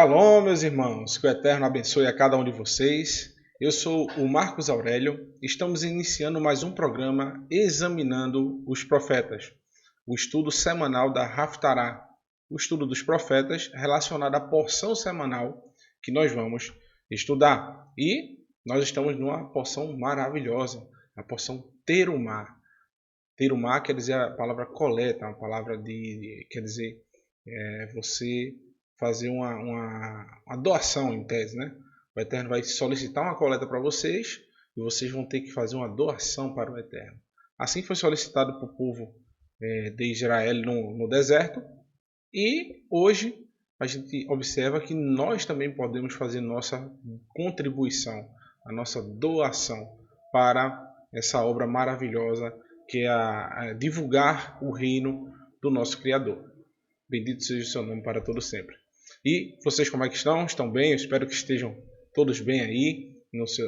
Shalom, meus irmãos, que o Eterno abençoe a cada um de vocês. Eu sou o Marcos Aurélio. Estamos iniciando mais um programa examinando os profetas, o estudo semanal da Haftará, o estudo dos profetas relacionado à porção semanal que nós vamos estudar. E nós estamos numa porção maravilhosa, a porção Terumá. Terumá quer dizer a palavra coleta, uma palavra quer dizer você fazer uma doação em tese, né? O Eterno vai solicitar uma coleta para vocês e vocês vão ter que fazer uma doação para o Eterno. Assim foi solicitado para o povo de Israel no deserto, e hoje a gente observa que nós também podemos fazer nossa contribuição, a nossa doação para essa obra maravilhosa que é a divulgar o reino do nosso Criador. Bendito seja o seu nome para todo sempre. E vocês como é que estão? Estão bem? Eu espero que estejam todos bem aí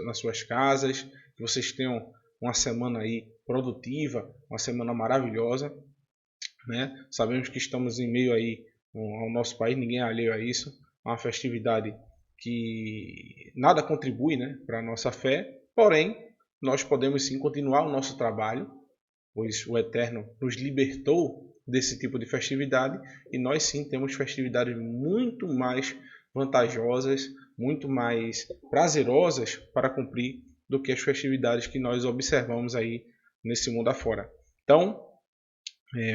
nas suas casas, que vocês tenham uma semana aí produtiva, uma semana maravilhosa, né? Sabemos que estamos em meio aí ao nosso país, ninguém é alheio a isso, uma festividade que nada contribui, né, para a nossa fé, porém nós podemos sim continuar o nosso trabalho, pois o Eterno nos libertou desse tipo de festividade e nós sim temos festividades muito mais vantajosas, muito mais prazerosas para cumprir do que as festividades que nós observamos aí nesse mundo afora. Então,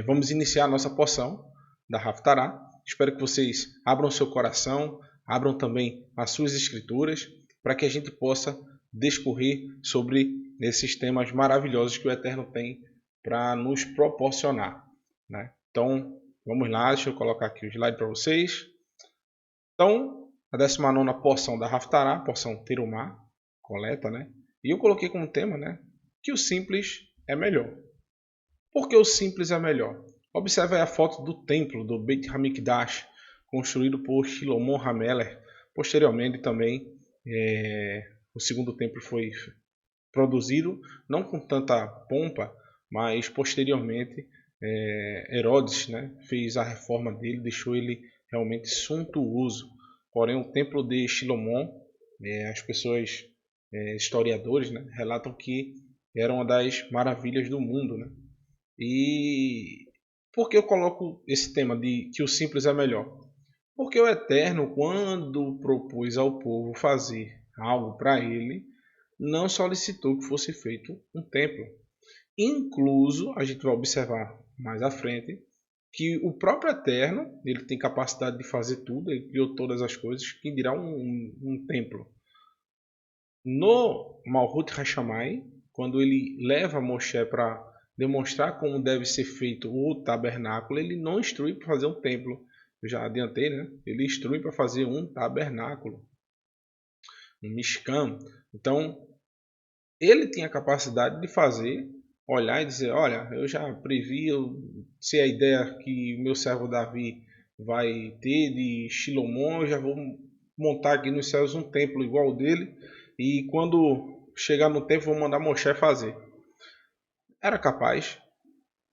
vamos iniciar a nossa porção da Haftará. Espero que vocês abram seu coração, abram também as suas escrituras, para que a gente possa discorrer sobre esses temas maravilhosos que o Eterno tem para nos proporcionar, né? Então, vamos lá, deixa eu colocar aqui o slide para vocês. Então, a 19ª porção da Haftará, porção Terumá, coleta, né? E eu coloquei como tema, né, que o simples é melhor. Por que o simples é melhor? Observe aí a foto do templo do Beit HaMikdash, construído por Shlomo HaMelech. Posteriormente também, o segundo templo foi produzido, não com tanta pompa, mas posteriormente Herodes, né, fez a reforma dele, deixou ele realmente suntuoso. Porém, o templo de Shlomo, as pessoas, historiadores, né, relatam que era uma das maravilhas do mundo, né? E por que eu coloco esse tema de que o simples é melhor? Porque o Eterno, quando propôs ao povo fazer algo para ele, não solicitou que fosse feito um templo. Incluso, a gente vai observar mais à frente, que o próprio Eterno, ele tem capacidade de fazer tudo, ele criou todas as coisas, quem dirá um templo. No Malhut Hashamai, quando ele leva Moshe para demonstrar como deve ser feito o tabernáculo, ele não instrui para fazer um templo. Eu já adiantei, né? Ele instrui para fazer um tabernáculo, um Mishkan. Então, ele tinha a capacidade de fazer, olhar e dizer, olha, eu já previ, eu sei a ideia que o meu servo Davi vai ter de Shilomon, eu já vou montar aqui nos céus um templo igual ao dele, e quando chegar no tempo vou mandar Moshe fazer. Era capaz,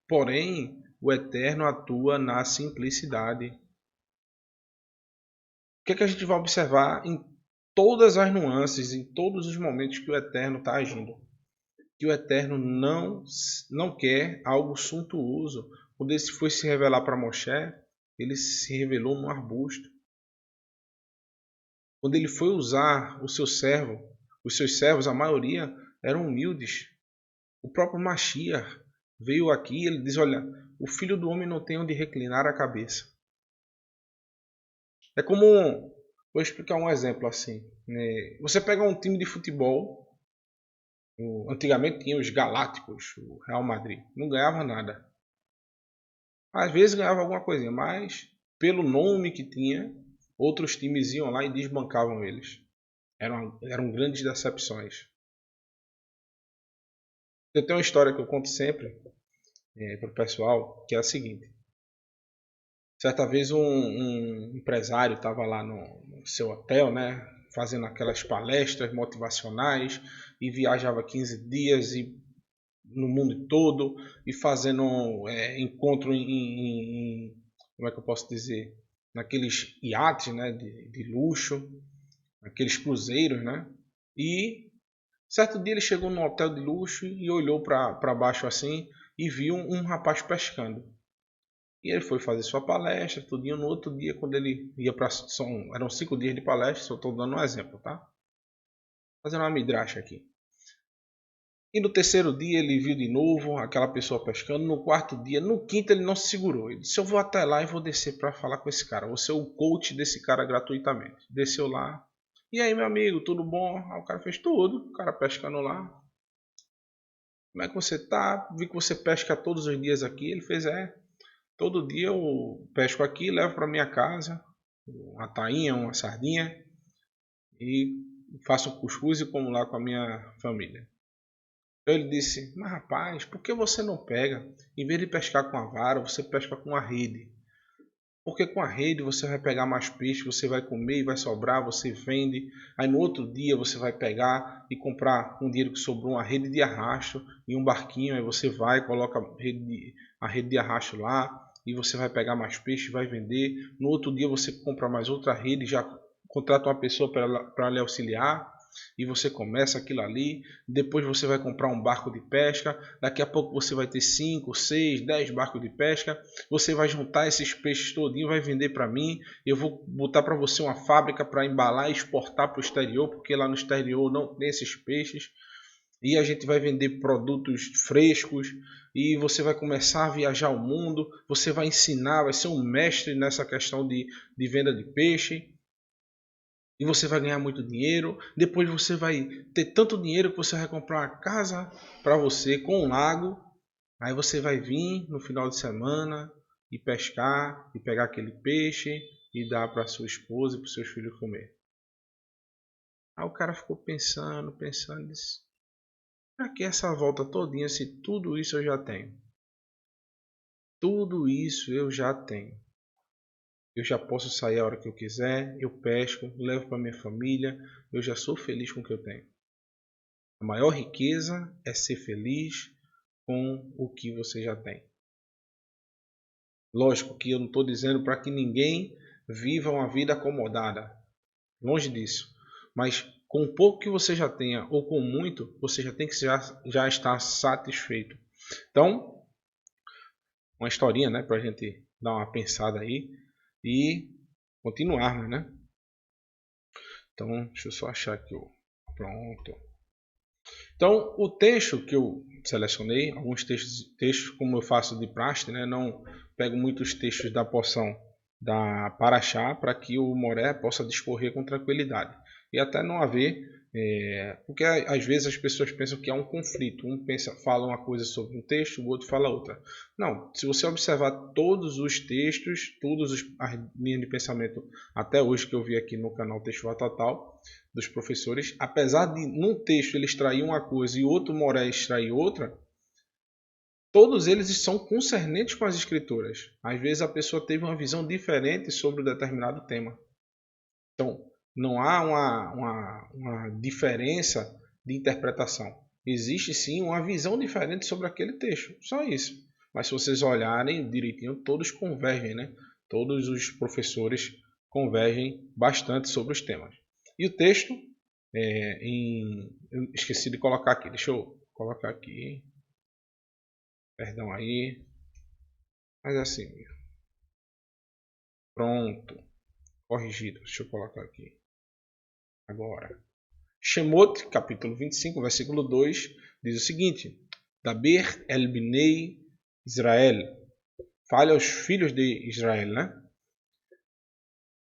porém o Eterno atua na simplicidade. O que é que a gente vai observar em todas as nuances, em todos os momentos que o Eterno está agindo? Que o Eterno não quer algo suntuoso. Quando ele foi se revelar para Moshe, ele se revelou num arbusto. Quando ele foi usar o seu servo, os seus servos, a maioria eram humildes. O próprio Mashiach veio aqui e ele diz, olha, o filho do homem não tem onde reclinar a cabeça. É como, vou explicar um exemplo assim, né? Você pega um time de futebol, antigamente tinha os Galácticos, o Real Madrid, não ganhava nada. Às vezes ganhava alguma coisinha, mas pelo nome que tinha, outros times iam lá e desbancavam eles. Eram grandes decepções. Eu tenho uma história que eu conto sempre para o pessoal, que é a seguinte. Certa vez um empresário estava lá no seu hotel, né, fazendo aquelas palestras motivacionais, e viajava 15 dias no mundo todo e fazendo encontro como é que eu posso dizer? naqueles iates, né, de luxo, aqueles cruzeiros, né? E certo dia ele chegou num hotel de luxo e olhou para baixo assim e viu um rapaz pescando. E ele foi fazer sua palestra, tudinho. No outro dia, quando ele ia para... Eram 5 dias de palestra, só estou dando um exemplo, tá? Fazendo uma midrash aqui. E no terceiro dia ele viu de novo aquela pessoa pescando. No quarto dia, no quinto ele não se segurou. Ele disse, eu vou até lá e vou descer para falar com esse cara. Vou ser o coach desse cara gratuitamente. Desceu lá. E aí, meu amigo, tudo bom? Aí o cara fez tudo. O cara pescando lá. Como é que você tá? Vi que você pesca todos os dias aqui. Ele fez, todo dia eu pesco aqui, levo para minha casa. Uma tainha, uma sardinha. E faço um cuscuz e como lá com a minha família. Ele disse, mas rapaz, por que você não pega? Em vez de pescar com a vara, você pesca com a rede. Porque com a rede você vai pegar mais peixe, você vai comer e vai sobrar, você vende. Aí no outro dia você vai pegar e comprar com dinheiro que sobrou uma rede de arrasto e um barquinho. Aí você vai, coloca a rede de arrasto lá e você vai pegar mais peixe, vai vender. No outro dia você compra mais outra rede, já contrata uma pessoa para lhe auxiliar. E você começa aquilo ali, depois você vai comprar um barco de pesca, daqui a pouco você vai ter 5, 6, 10 barcos de pesca, você vai juntar esses peixes todinho, vai vender para mim, eu vou botar para você uma fábrica para embalar e exportar para o exterior, porque lá no exterior não tem esses peixes, e a gente vai vender produtos frescos, e você vai começar a viajar o mundo, você vai ensinar, vai ser um mestre nessa questão de venda de peixe, e você vai ganhar muito dinheiro. Depois você vai ter tanto dinheiro que você vai comprar uma casa para você com um lago. Aí você vai vir no final de semana e pescar e pegar aquele peixe e dar para sua esposa e para os seus filhos comer. Aí o cara ficou pensando, e disse, para que essa volta todinha se tudo isso eu já tenho? Tudo isso eu já tenho. Eu já posso sair a hora que eu quiser, eu pesco, levo para minha família, eu já sou feliz com o que eu tenho. A maior riqueza é ser feliz com o que você já tem. Lógico que eu não estou dizendo para que ninguém viva uma vida acomodada. Longe disso. Mas com o pouco que você já tenha ou com muito, você já tem que já estar satisfeito. Então, uma historinha, né, para a gente dar uma pensada aí e continuarmos, né? Então, deixa eu só achar aqui. Pronto. Então, o texto que eu selecionei, alguns textos como eu faço de praxe, né, não pego muitos textos da porção da Paraxá para que o Moré possa discorrer com tranquilidade. E até não haver, porque às vezes as pessoas pensam que há um conflito, fala uma coisa sobre um texto, o outro fala outra. Não, se você observar todos os textos, todas as linhas de pensamento até hoje que eu vi aqui no canal Texto Total, dos professores, apesar de num texto ele extrair uma coisa e outro Moré extrair outra, todos eles são concernentes com as escrituras. Às vezes a pessoa teve uma visão diferente sobre um determinado tema. Então, não há uma diferença de interpretação. Existe sim uma visão diferente sobre aquele texto. Só isso. Mas se vocês olharem direitinho, todos convergem, né? Todos os professores convergem bastante sobre os temas. E o texto, eu esqueci de colocar aqui. Deixa eu colocar aqui. Perdão aí. Mas assim. Pronto. Corrigido. Deixa eu colocar aqui. Agora. Shemot, capítulo 25, versículo 2, diz o seguinte. Daber el binei Israel. Fale aos filhos de Israel, né?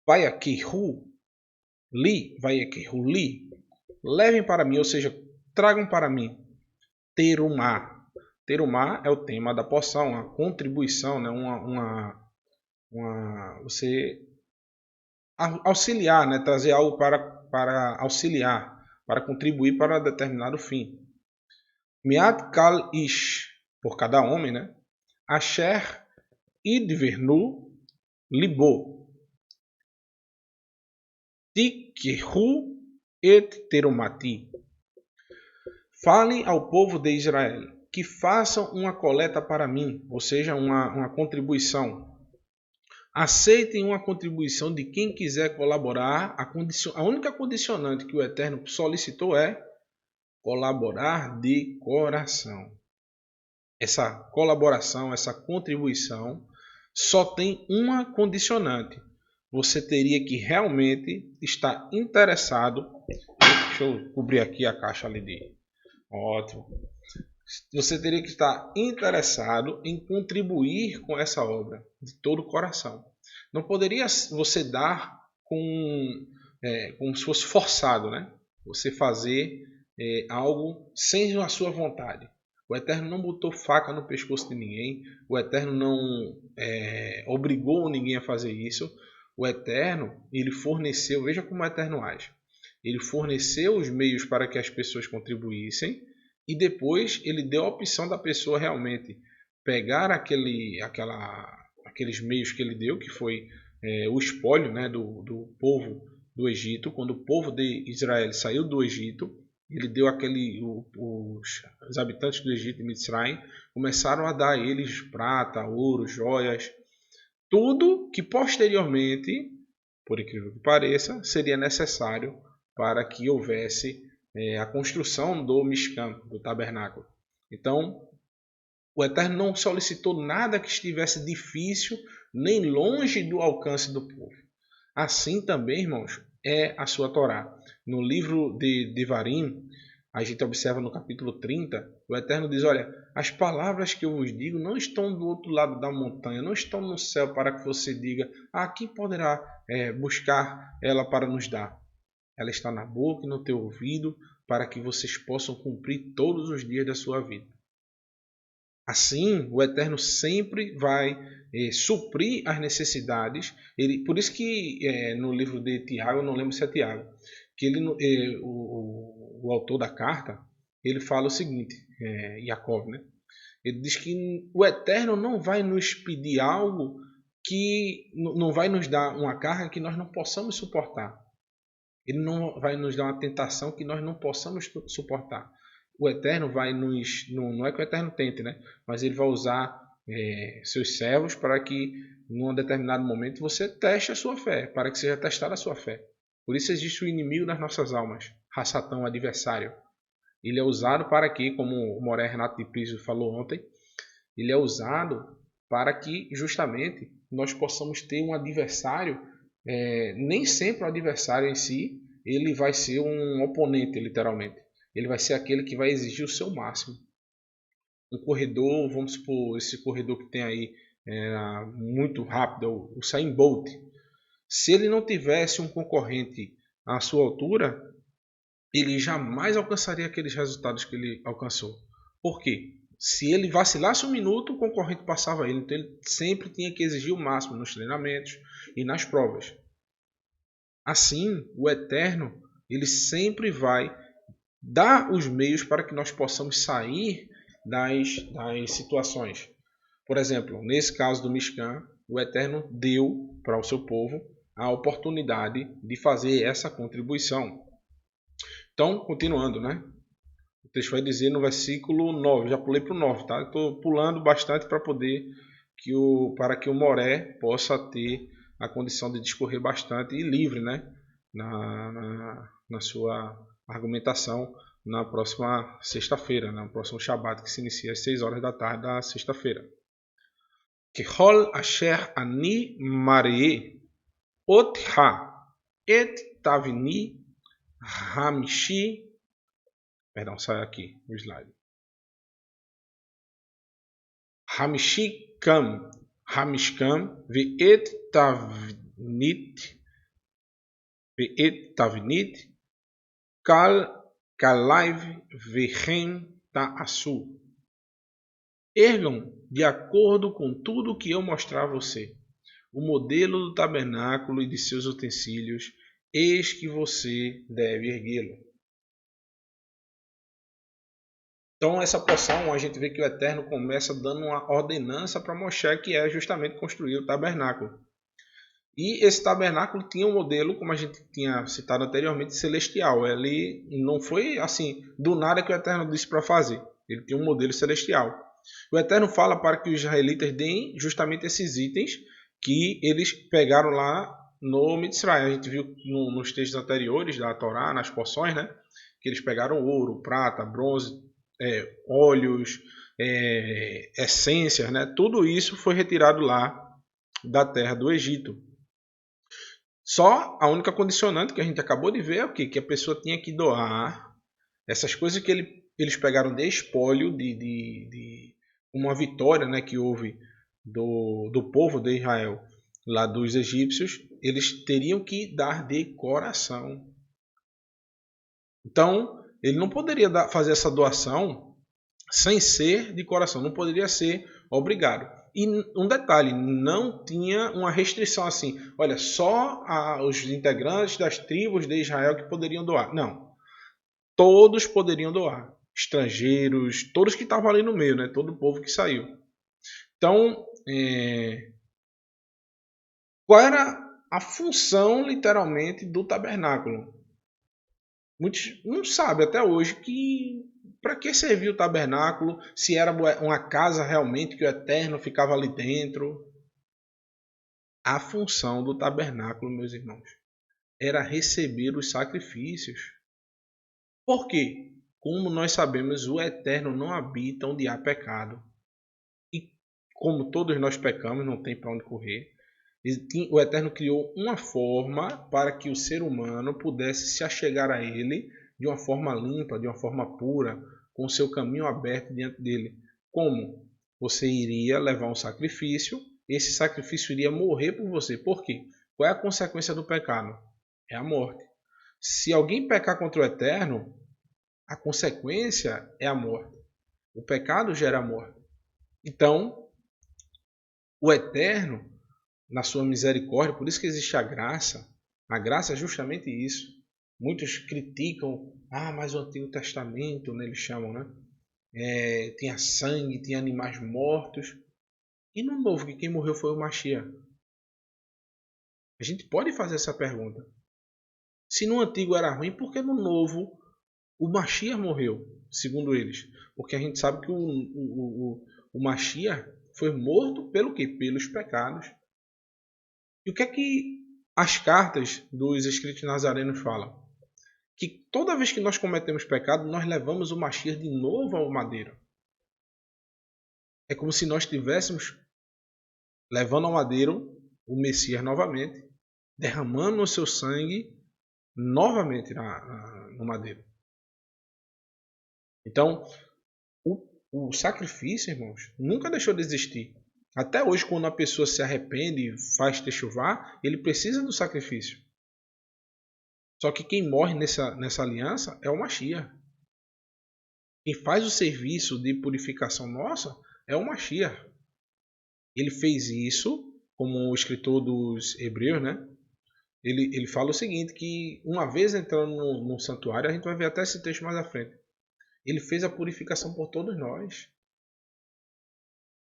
Vayakihu li. Levem para mim, ou seja, tragam para mim. Terumá. Terumá é o tema da porção, a contribuição, né? Você auxiliar, né? Trazer algo para auxiliar, para contribuir para determinado fim. Miat kal ish, por cada homem, né? Asher idvernu libo. Tikhu et terumati. Fale ao povo de Israel que façam uma coleta para mim, ou seja, uma contribuição. Aceitem uma contribuição de quem quiser colaborar. A única condicionante que o Eterno solicitou é colaborar de coração. Essa colaboração, essa contribuição, só tem uma condicionante. Você teria que realmente estar interessado. Deixa eu cobrir aqui a caixa ali de... Ótimo. Você teria que estar interessado em contribuir com essa obra de todo o coração. Não poderia você dar como se fosse forçado, né? Você fazer algo sem a sua vontade. O Eterno não botou faca no pescoço de ninguém. O Eterno não obrigou ninguém a fazer isso. O Eterno, ele forneceu, veja como o Eterno age. Ele forneceu os meios para que as pessoas contribuíssem e depois ele deu a opção da pessoa realmente pegar aqueles meios que ele deu, que foi o espólio, né, do povo do Egito. Quando o povo de Israel saiu do Egito, ele deu os habitantes do Egito e Mitzrayim começaram a dar a eles prata, ouro, joias, tudo que posteriormente, por incrível que pareça, seria necessário para que houvesse a construção do Mishkan, do tabernáculo. Então, o Eterno não solicitou nada que estivesse difícil, nem longe do alcance do povo. Assim também, irmãos, é a sua Torá. No livro de Devarim, a gente observa no capítulo 30, o Eterno diz, olha, as palavras que eu vos digo não estão do outro lado da montanha, não estão no céu para que você diga, quem poderá buscar ela para nos dar? Ela está na boca e no teu ouvido para que vocês possam cumprir todos os dias da sua vida. Assim, o Eterno sempre vai suprir as necessidades. Por isso que no livro de Tiago, eu não lembro se é Tiago, que o autor da carta, ele fala o seguinte, Jacob, né? Ele diz que o Eterno não vai nos pedir algo que não vai nos dar uma carga que nós não possamos suportar. Ele não vai nos dar uma tentação que nós não possamos suportar. O Eterno vai nos... Não é que o Eterno tente, né? Mas ele vai usar seus servos para que, num determinado momento, você teste a sua fé, para que seja testada a sua fé. Por isso existe o inimigo das nossas almas, Hassatã, o adversário. Ele é usado para que, como o Moré Renato de Priso falou ontem, ele é usado para que, justamente, nós possamos ter um adversário. Nem sempre o adversário em si ele vai ser um oponente, literalmente. Ele vai ser aquele que vai exigir o seu máximo. Um corredor, vamos supor, esse corredor que tem aí muito rápido, o Usain Bolt. Se ele não tivesse um concorrente à sua altura, ele jamais alcançaria aqueles resultados que ele alcançou. Por quê? Se ele vacilasse um minuto, o concorrente passava ele. Então ele sempre tinha que exigir o máximo nos treinamentos e nas provas. Assim, o Eterno, ele sempre vai dar os meios para que nós possamos sair das situações. Por exemplo, nesse caso do Mishkan, o Eterno deu para o seu povo a oportunidade de fazer essa contribuição. Então, continuando, né? O texto vai dizer no versículo 9, já pulei para o 9, tá? Estou pulando bastante para que o Moré possa ter a condição de discorrer bastante e livre, né? na sua argumentação na próxima sexta-feira, no próximo Shabat, que se inicia às 6 horas da tarde da sexta-feira. Kechol asher ani marei otha et tavni hamishi. Perdão, sai aqui o slide. Hamishikam ve'et tavnit kalaiv ve'chem ta'asu. Ergam de acordo com tudo que eu mostrar a você o modelo do tabernáculo e de seus utensílios, eis que você deve erguê-lo. Então, essa porção, a gente vê que o Eterno começa dando uma ordenança para Moshe, que é justamente construir o tabernáculo. E esse tabernáculo tinha um modelo, como a gente tinha citado anteriormente, celestial. Ele não foi assim, do nada que o Eterno disse para fazer. Ele tinha um modelo celestial. O Eterno fala para que os israelitas deem justamente esses itens que eles pegaram lá no Mitzrayim. A gente viu nos textos anteriores da Torá, nas porções, né? Que eles pegaram ouro, prata, bronze, óleos, essências, né? Tudo isso foi retirado lá da terra do Egito. Só a única condicionante que a gente acabou de ver é o quê? Que a pessoa tinha que doar essas coisas que eles pegaram de espólio, de uma vitória, né, que houve do povo de Israel, lá dos egípcios, eles teriam que dar de coração. Então, ele não poderia fazer essa doação sem ser de coração, não poderia ser obrigado. E um detalhe, não tinha uma restrição assim, olha, só os integrantes das tribos de Israel que poderiam doar. Não, todos poderiam doar, estrangeiros, todos que estavam ali no meio, né? Todo o povo que saiu. Então, qual era a função, literalmente, do tabernáculo? Muitos não sabem até hoje para que servia o tabernáculo, se era uma casa realmente que o Eterno ficava ali dentro. A função do tabernáculo, meus irmãos, era receber os sacrifícios. Por quê? Como nós sabemos, o Eterno não habita onde há pecado. E como todos nós pecamos, não tem para onde correr. O Eterno criou uma forma para que o ser humano pudesse se achegar a Ele de uma forma limpa, de uma forma pura, com o seu caminho aberto diante dele. Como? Você iria levar um sacrifício, esse sacrifício iria morrer por você. Por quê? Qual é a consequência do pecado? É a morte. Se alguém pecar contra o Eterno, a consequência é a morte. O pecado gera a morte. Então, o Eterno, na sua misericórdia, por isso que existe a graça. A graça é justamente isso. Muitos criticam, mas o Antigo Testamento, né, eles chamam, né? Tinha sangue, tinha animais mortos. E no Novo, que quem morreu foi o Mashiach? A gente pode fazer essa pergunta. Se no Antigo era ruim, por que no Novo o Mashiach morreu, segundo eles? Porque a gente sabe que o Mashiach foi morto pelo quê? Pelos pecados. E o que é que as cartas dos escritos nazarenos falam? Que toda vez que nós cometemos pecado, nós levamos o Mashiach de novo ao madeiro. É como se nós estivéssemos levando ao madeiro o Messias novamente, derramando o seu sangue novamente no madeiro. Então, o sacrifício, irmãos, nunca deixou de existir. Até hoje, quando a pessoa se arrepende e faz techuvá, ele precisa do sacrifício. Só que quem morre nessa aliança é o Mashiach. Quem faz o serviço de purificação nossa é o Mashiach. Ele fez isso, como o escritor dos Hebreus, né? Ele fala o seguinte, que uma vez entrando no santuário, a gente vai ver até esse texto mais à frente. Ele fez a purificação por todos nós.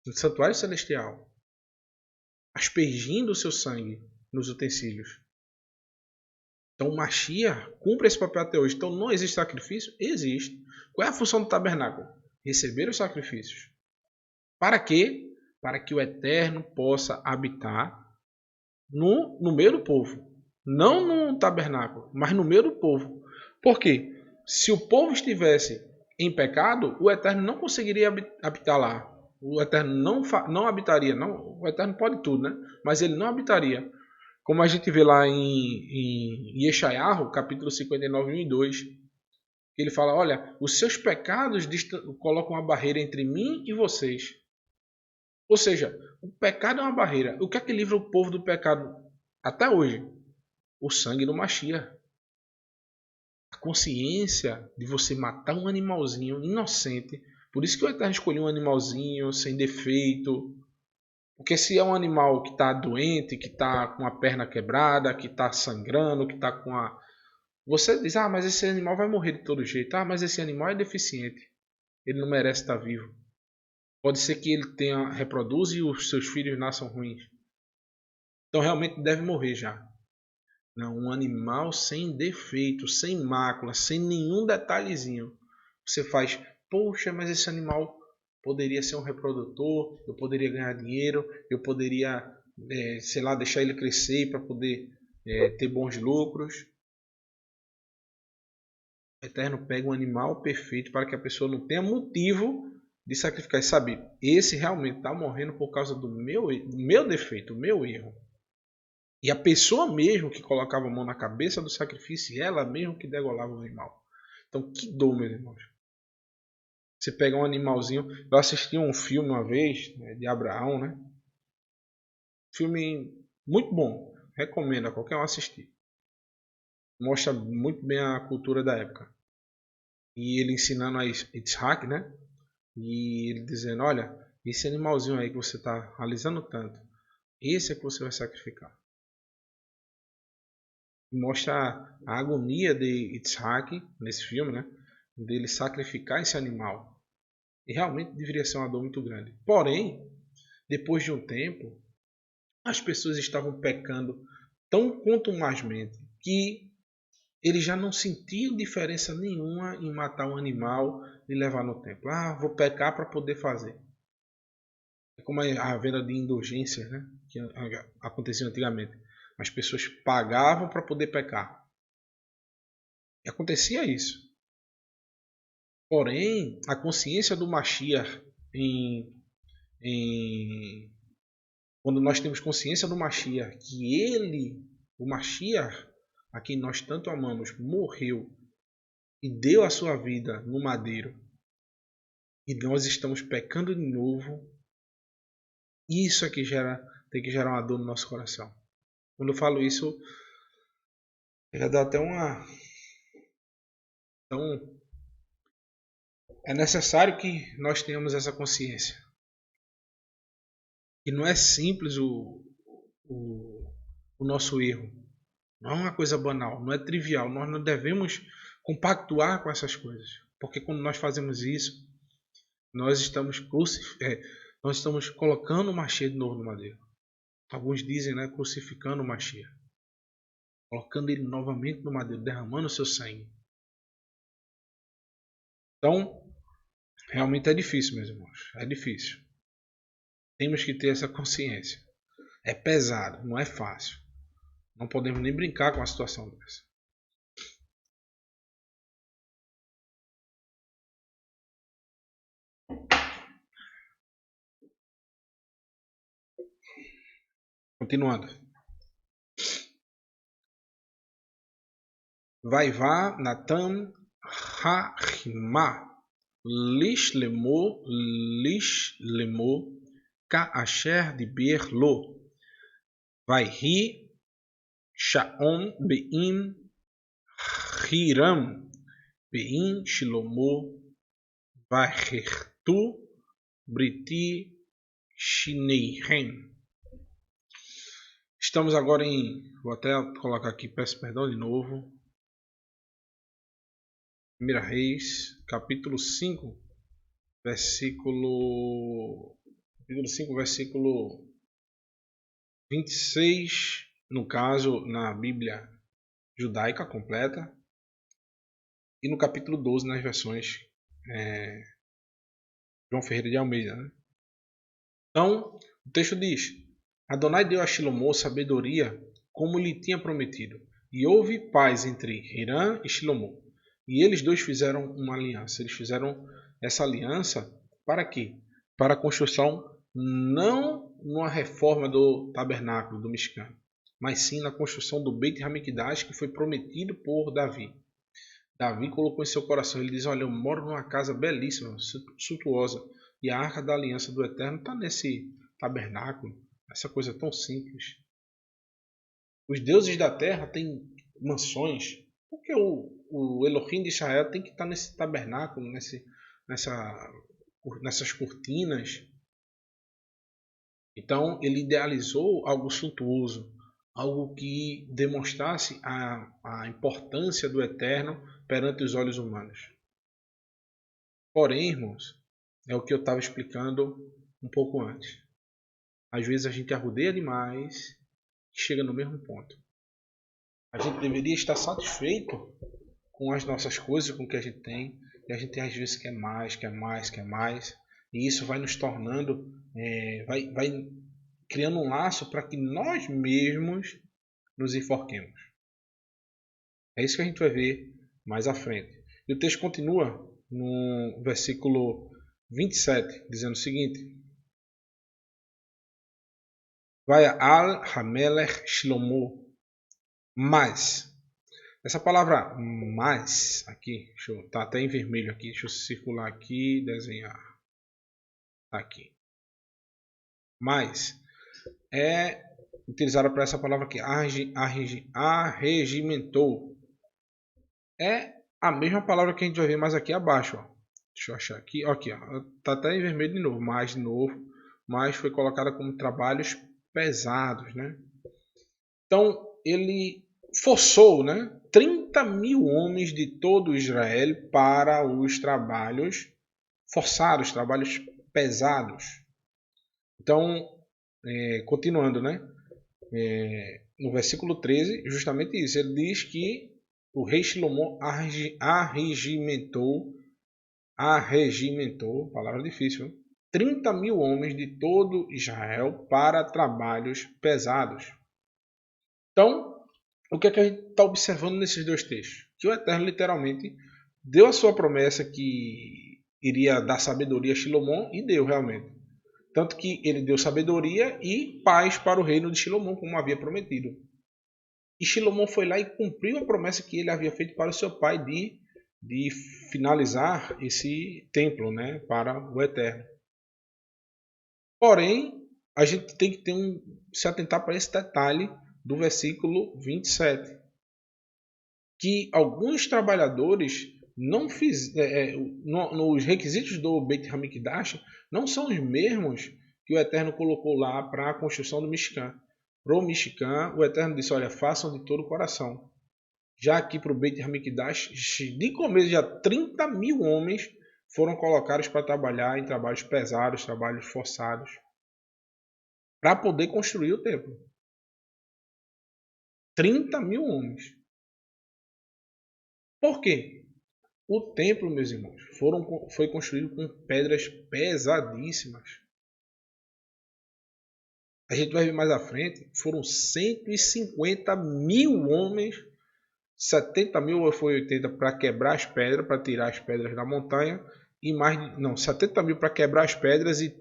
No santuário celestial. Aspergindo o seu sangue nos utensílios. Então o Mashiach cumpre esse papel até hoje. Então não existe sacrifício? Existe. Qual é a função do tabernáculo? Receber os sacrifícios. Para quê? Para que o Eterno possa habitar no meio do povo. Não no tabernáculo, mas no meio do povo. Por quê? Se o povo estivesse em pecado, o Eterno não conseguiria habitar lá. O Eterno não habitaria. Não, o Eterno pode tudo, né? Mas ele não habitaria. Como a gente vê lá em Yeshayahu, capítulo 59, 1 e 2. Ele fala, olha, os seus pecados colocam uma barreira entre mim e vocês. Ou seja, o pecado é uma barreira. O que é que livra o povo do pecado até hoje? O sangue do Mashiach. A consciência de você matar um animalzinho inocente. Por isso que o Eterno escolheu um animalzinho sem defeito. Porque se é um animal que está doente, que está com a perna quebrada, que está sangrando, que está com a... Você diz, mas esse animal vai morrer de todo jeito. Mas esse animal é deficiente. Ele não merece estar vivo. Pode ser que ele reproduza e os seus filhos nasçam ruins. Então realmente deve morrer já. Não, um animal sem defeito, sem mácula, sem nenhum detalhezinho. Você faz, poxa, mas esse animal poderia ser um reprodutor, eu poderia ganhar dinheiro, eu poderia sei lá, deixar ele crescer para poder ter bons lucros. O Eterno pega um animal perfeito para que a pessoa não tenha motivo de sacrificar. E sabe, esse realmente está morrendo por causa do meu defeito, do meu erro. E a pessoa mesmo que colocava a mão na cabeça do sacrifício, ela mesmo que degolava o animal. Então, que dor, meus irmãos. Você pega um animalzinho. Eu assisti um filme uma vez, de Abraão, né? Filme muito bom. Recomendo a qualquer um assistir. Mostra muito bem a cultura da época. E ele ensinando a Yitzhak, né? E ele dizendo, olha, esse animalzinho aí que você está alisando tanto, esse é que você vai sacrificar. Mostra a agonia de Yitzhak nesse filme, né? Dele sacrificar esse animal. E realmente deveria ser uma dor muito grande. Porém, depois de um tempo, as pessoas estavam pecando tão contumazmente que eles já não sentiam diferença nenhuma em matar um animal e levar no templo. Ah, vou pecar para poder fazer. É como a venda de indulgências, né? Que acontecia antigamente. As pessoas pagavam para poder pecar. E acontecia isso. Porém, a consciência do Mashiach, quando nós temos consciência do Mashiach, que ele, o Mashiach, a quem nós tanto amamos, morreu e deu a sua vida no madeiro, e nós estamos pecando de novo, isso é que tem que gerar uma dor no nosso coração. Quando eu falo isso, já dá até uma... Então, é necessário que nós tenhamos essa consciência. E não é simples o nosso erro. Não é uma coisa banal, não é trivial. Nós não devemos compactuar com essas coisas. Porque quando nós fazemos isso, nós estamos colocando o Mashiach de novo no madeiro. Alguns dizem, né, crucificando o Mashiach. Colocando ele novamente no madeiro, derramando o seu sangue. Então, realmente é difícil, meus irmãos. É difícil. Temos que ter essa consciência. É pesado, não é fácil. Não podemos nem brincar com uma situação dessa. Continuando. Vaivá Natan Ha'chimá Lishlemo Ka'asher Diber Lo Vaihi Sha'on Be'im Hiram Be'im Shilomo Vaihertu Briti Shineihem. Estamos agora vou até colocar aqui, peço perdão de novo. 1 Reis, capítulo 5, versículo 26, no caso, na Bíblia judaica completa, e no capítulo 12, nas versões João Ferreira de Almeida. Né? Então, o texto diz: Adonai deu a Shilomó sabedoria como lhe tinha prometido, e houve paz entre Hiram e Shilomó. E eles dois fizeram uma aliança. Eles fizeram essa aliança para quê? Para a construção, não numa reforma do tabernáculo do Mishkan, mas sim na construção do Beit Hamikdash, que foi prometido por Davi. Davi colocou em seu coração, ele diz, olha, eu moro numa casa belíssima, suntuosa, e a arca da aliança do Eterno está nesse tabernáculo, essa coisa tão simples. Os deuses da terra têm mansões, porque o Elohim de Israel tem que estar nesse tabernáculo, nessas cortinas. Então ele idealizou algo suntuoso, algo que demonstrasse a importância do Eterno perante os olhos humanos. Porém, irmãos, é o que eu estava explicando um pouco antes. Às vezes a gente arrudeia demais e chega no mesmo ponto. A gente deveria estar satisfeito com as nossas coisas, com o que a gente tem, e a gente às vezes quer mais, e isso vai nos tornando, vai criando um laço para que nós mesmos nos enforquemos. É isso que a gente vai ver mais à frente. E o texto continua no versículo 27, dizendo o seguinte: Vai al Hamelech Shlomo, mas. Essa palavra mais aqui, tá até em vermelho aqui, deixa eu circular aqui, desenhar. Tá aqui. Mais é utilizada para essa palavra aqui, arregimentou. É a mesma palavra que a gente vai ver mais aqui abaixo. Ó. Deixa eu achar aqui. Aqui, ó. Tá até em vermelho de novo. Mais de novo. Mais foi colocada como trabalhos pesados, né? Então, ele forçou, né? 30 mil homens de todo Israel para os trabalhos forçados, trabalhos pesados. Então, continuando, né? No versículo 13, justamente isso. Ele diz que o rei Shlomo arregimentou, palavra difícil, 30 mil homens de todo Israel para trabalhos pesados. Então, o que é que a gente está observando nesses dois textos? Que o Eterno literalmente deu a sua promessa que iria dar sabedoria a Shlomo e deu realmente. Tanto que ele deu sabedoria e paz para o reino de Shlomo, como havia prometido. E Shlomo foi lá e cumpriu a promessa que ele havia feito para o seu pai de finalizar esse templo, né, para o Eterno. Porém, a gente tem que se atentar para esse detalhe do versículo 27. Que alguns trabalhadores não nos requisitos do Beit HaMikdash não são os mesmos que o Eterno colocou lá para a construção do Mishkan. Para o Mishkan, o Eterno disse, olha, façam de todo o coração. Já aqui para o Beit HaMikdash, de começo já 30 mil homens foram colocados para trabalhar em trabalhos pesados, trabalhos forçados, para poder construir o templo. 30 mil homens. Por quê? O templo, meus irmãos, foi construído com pedras pesadíssimas. A gente vai ver mais à frente, foram 150 mil homens, 70 mil ou foi 80 para quebrar as pedras, para tirar as pedras da montanha, e 70 mil para quebrar as pedras e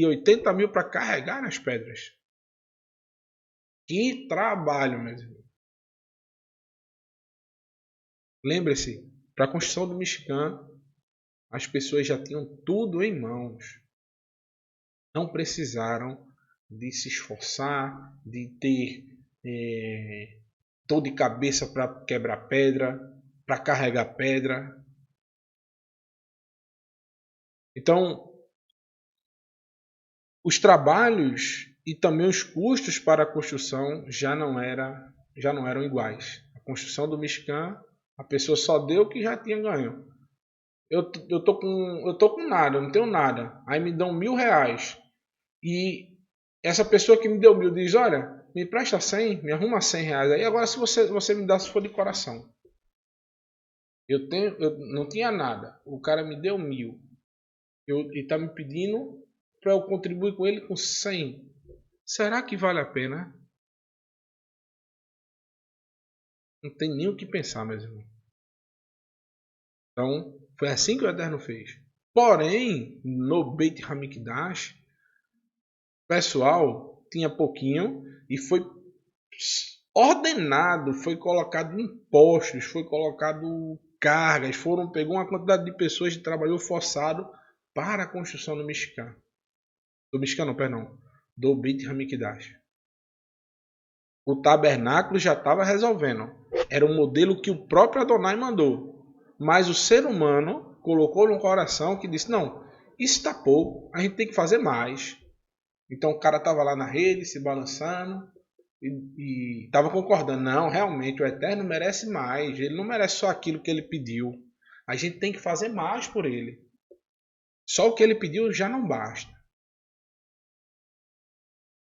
80 mil para carregar as pedras. Que trabalho, meus irmãos. Lembre-se, para a construção do Mishkan, as pessoas já tinham tudo em mãos. Não precisaram de se esforçar, de ter dor de cabeça para quebrar pedra, para carregar pedra. Então, os trabalhos e também os custos para a construção já não eram iguais. A construção do Mishkan, a pessoa só deu o que já tinha ganho. Eu tô com nada, eu não tenho nada. Aí me dão R$1.000. E essa pessoa que me deu 1.000 diz, olha, me presta 100, me arruma R$100 aí. Agora se você me dá, se for de coração. Eu não tinha nada. O cara me deu 1.000. E está me pedindo para eu contribuir com ele com 100. Será que vale a pena? Não tem nem o que pensar, meus irmãos. Então, foi assim que o Eterno fez. Porém, no Beit HaMikdash, o pessoal tinha pouquinho e foi ordenado, foi colocado impostos, foi colocado cargas, pegou uma quantidade de pessoas que trabalhou forçado para a construção do Mishkan. Do Beit HaMikdash. O tabernáculo já estava resolvendo. Era um modelo que o próprio Adonai mandou. Mas o ser humano colocou no coração que disse, não, isso está pouco, a gente tem que fazer mais. Então o cara estava lá na rede, se balançando, e estava concordando, não, realmente o Eterno merece mais, ele não merece só aquilo que ele pediu. A gente tem que fazer mais por ele. Só o que ele pediu já não basta.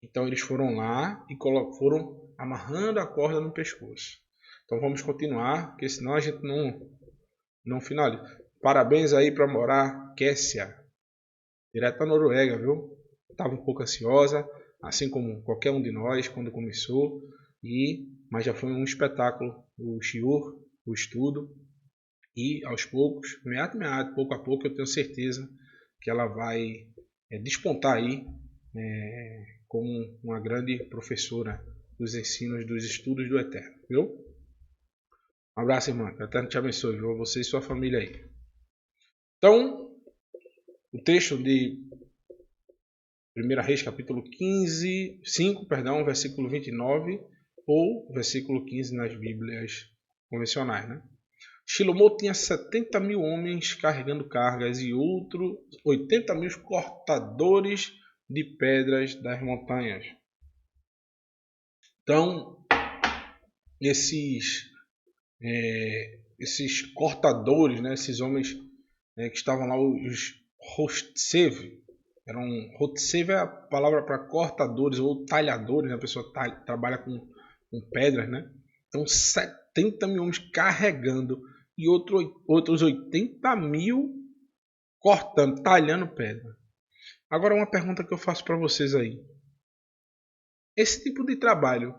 Então eles foram lá e foram amarrando a corda no pescoço. Então vamos continuar, porque senão a gente não finaliza. Parabéns aí para morar Kessia, direto da Noruega, viu? Estava um pouco ansiosa, assim como qualquer um de nós quando começou, mas já foi um espetáculo o shiur, o estudo, e aos poucos, pouco a pouco, eu tenho certeza que ela vai despontar aí como uma grande professora dos ensinos, dos estudos do Eterno, viu? Um abraço, irmã, que o Eterno te abençoe, viu? Você e sua família aí. Então, o texto de 1 Reis, capítulo 5, versículo 29, ou versículo 15 nas Bíblias convencionais, né? Shilomô tinha 70 mil homens carregando cargas e outros 80 mil cortadores de pedras das montanhas. Então, esses cortadores, né, esses homens que estavam lá, os Hotsev, Hotsev é a palavra para cortadores ou talhadores, né? A pessoa trabalha com pedras, né? Então 70 mil homens carregando e outros 80 mil cortando, talhando pedra. Agora uma pergunta que eu faço para vocês aí. Esse tipo de trabalho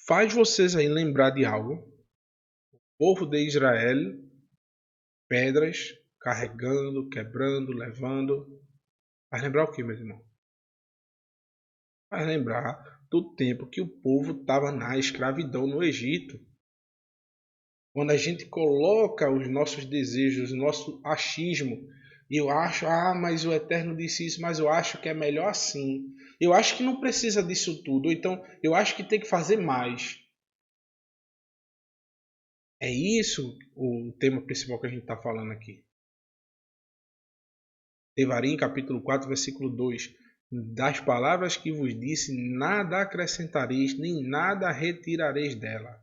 faz vocês aí lembrar de algo? O povo de Israel, pedras, carregando, quebrando, levando. Faz lembrar o que, meus irmãos? Faz lembrar do tempo que o povo estava na escravidão no Egito. Quando a gente coloca os nossos desejos, o nosso achismo, e eu acho, mas o Eterno disse isso, mas eu acho que é melhor assim. Eu acho que não precisa disso tudo, então eu acho que tem que fazer mais. É isso o tema principal que a gente está falando aqui. Devarim, capítulo 4, versículo 2. Das palavras que vos disse, nada acrescentareis, nem nada retirareis dela.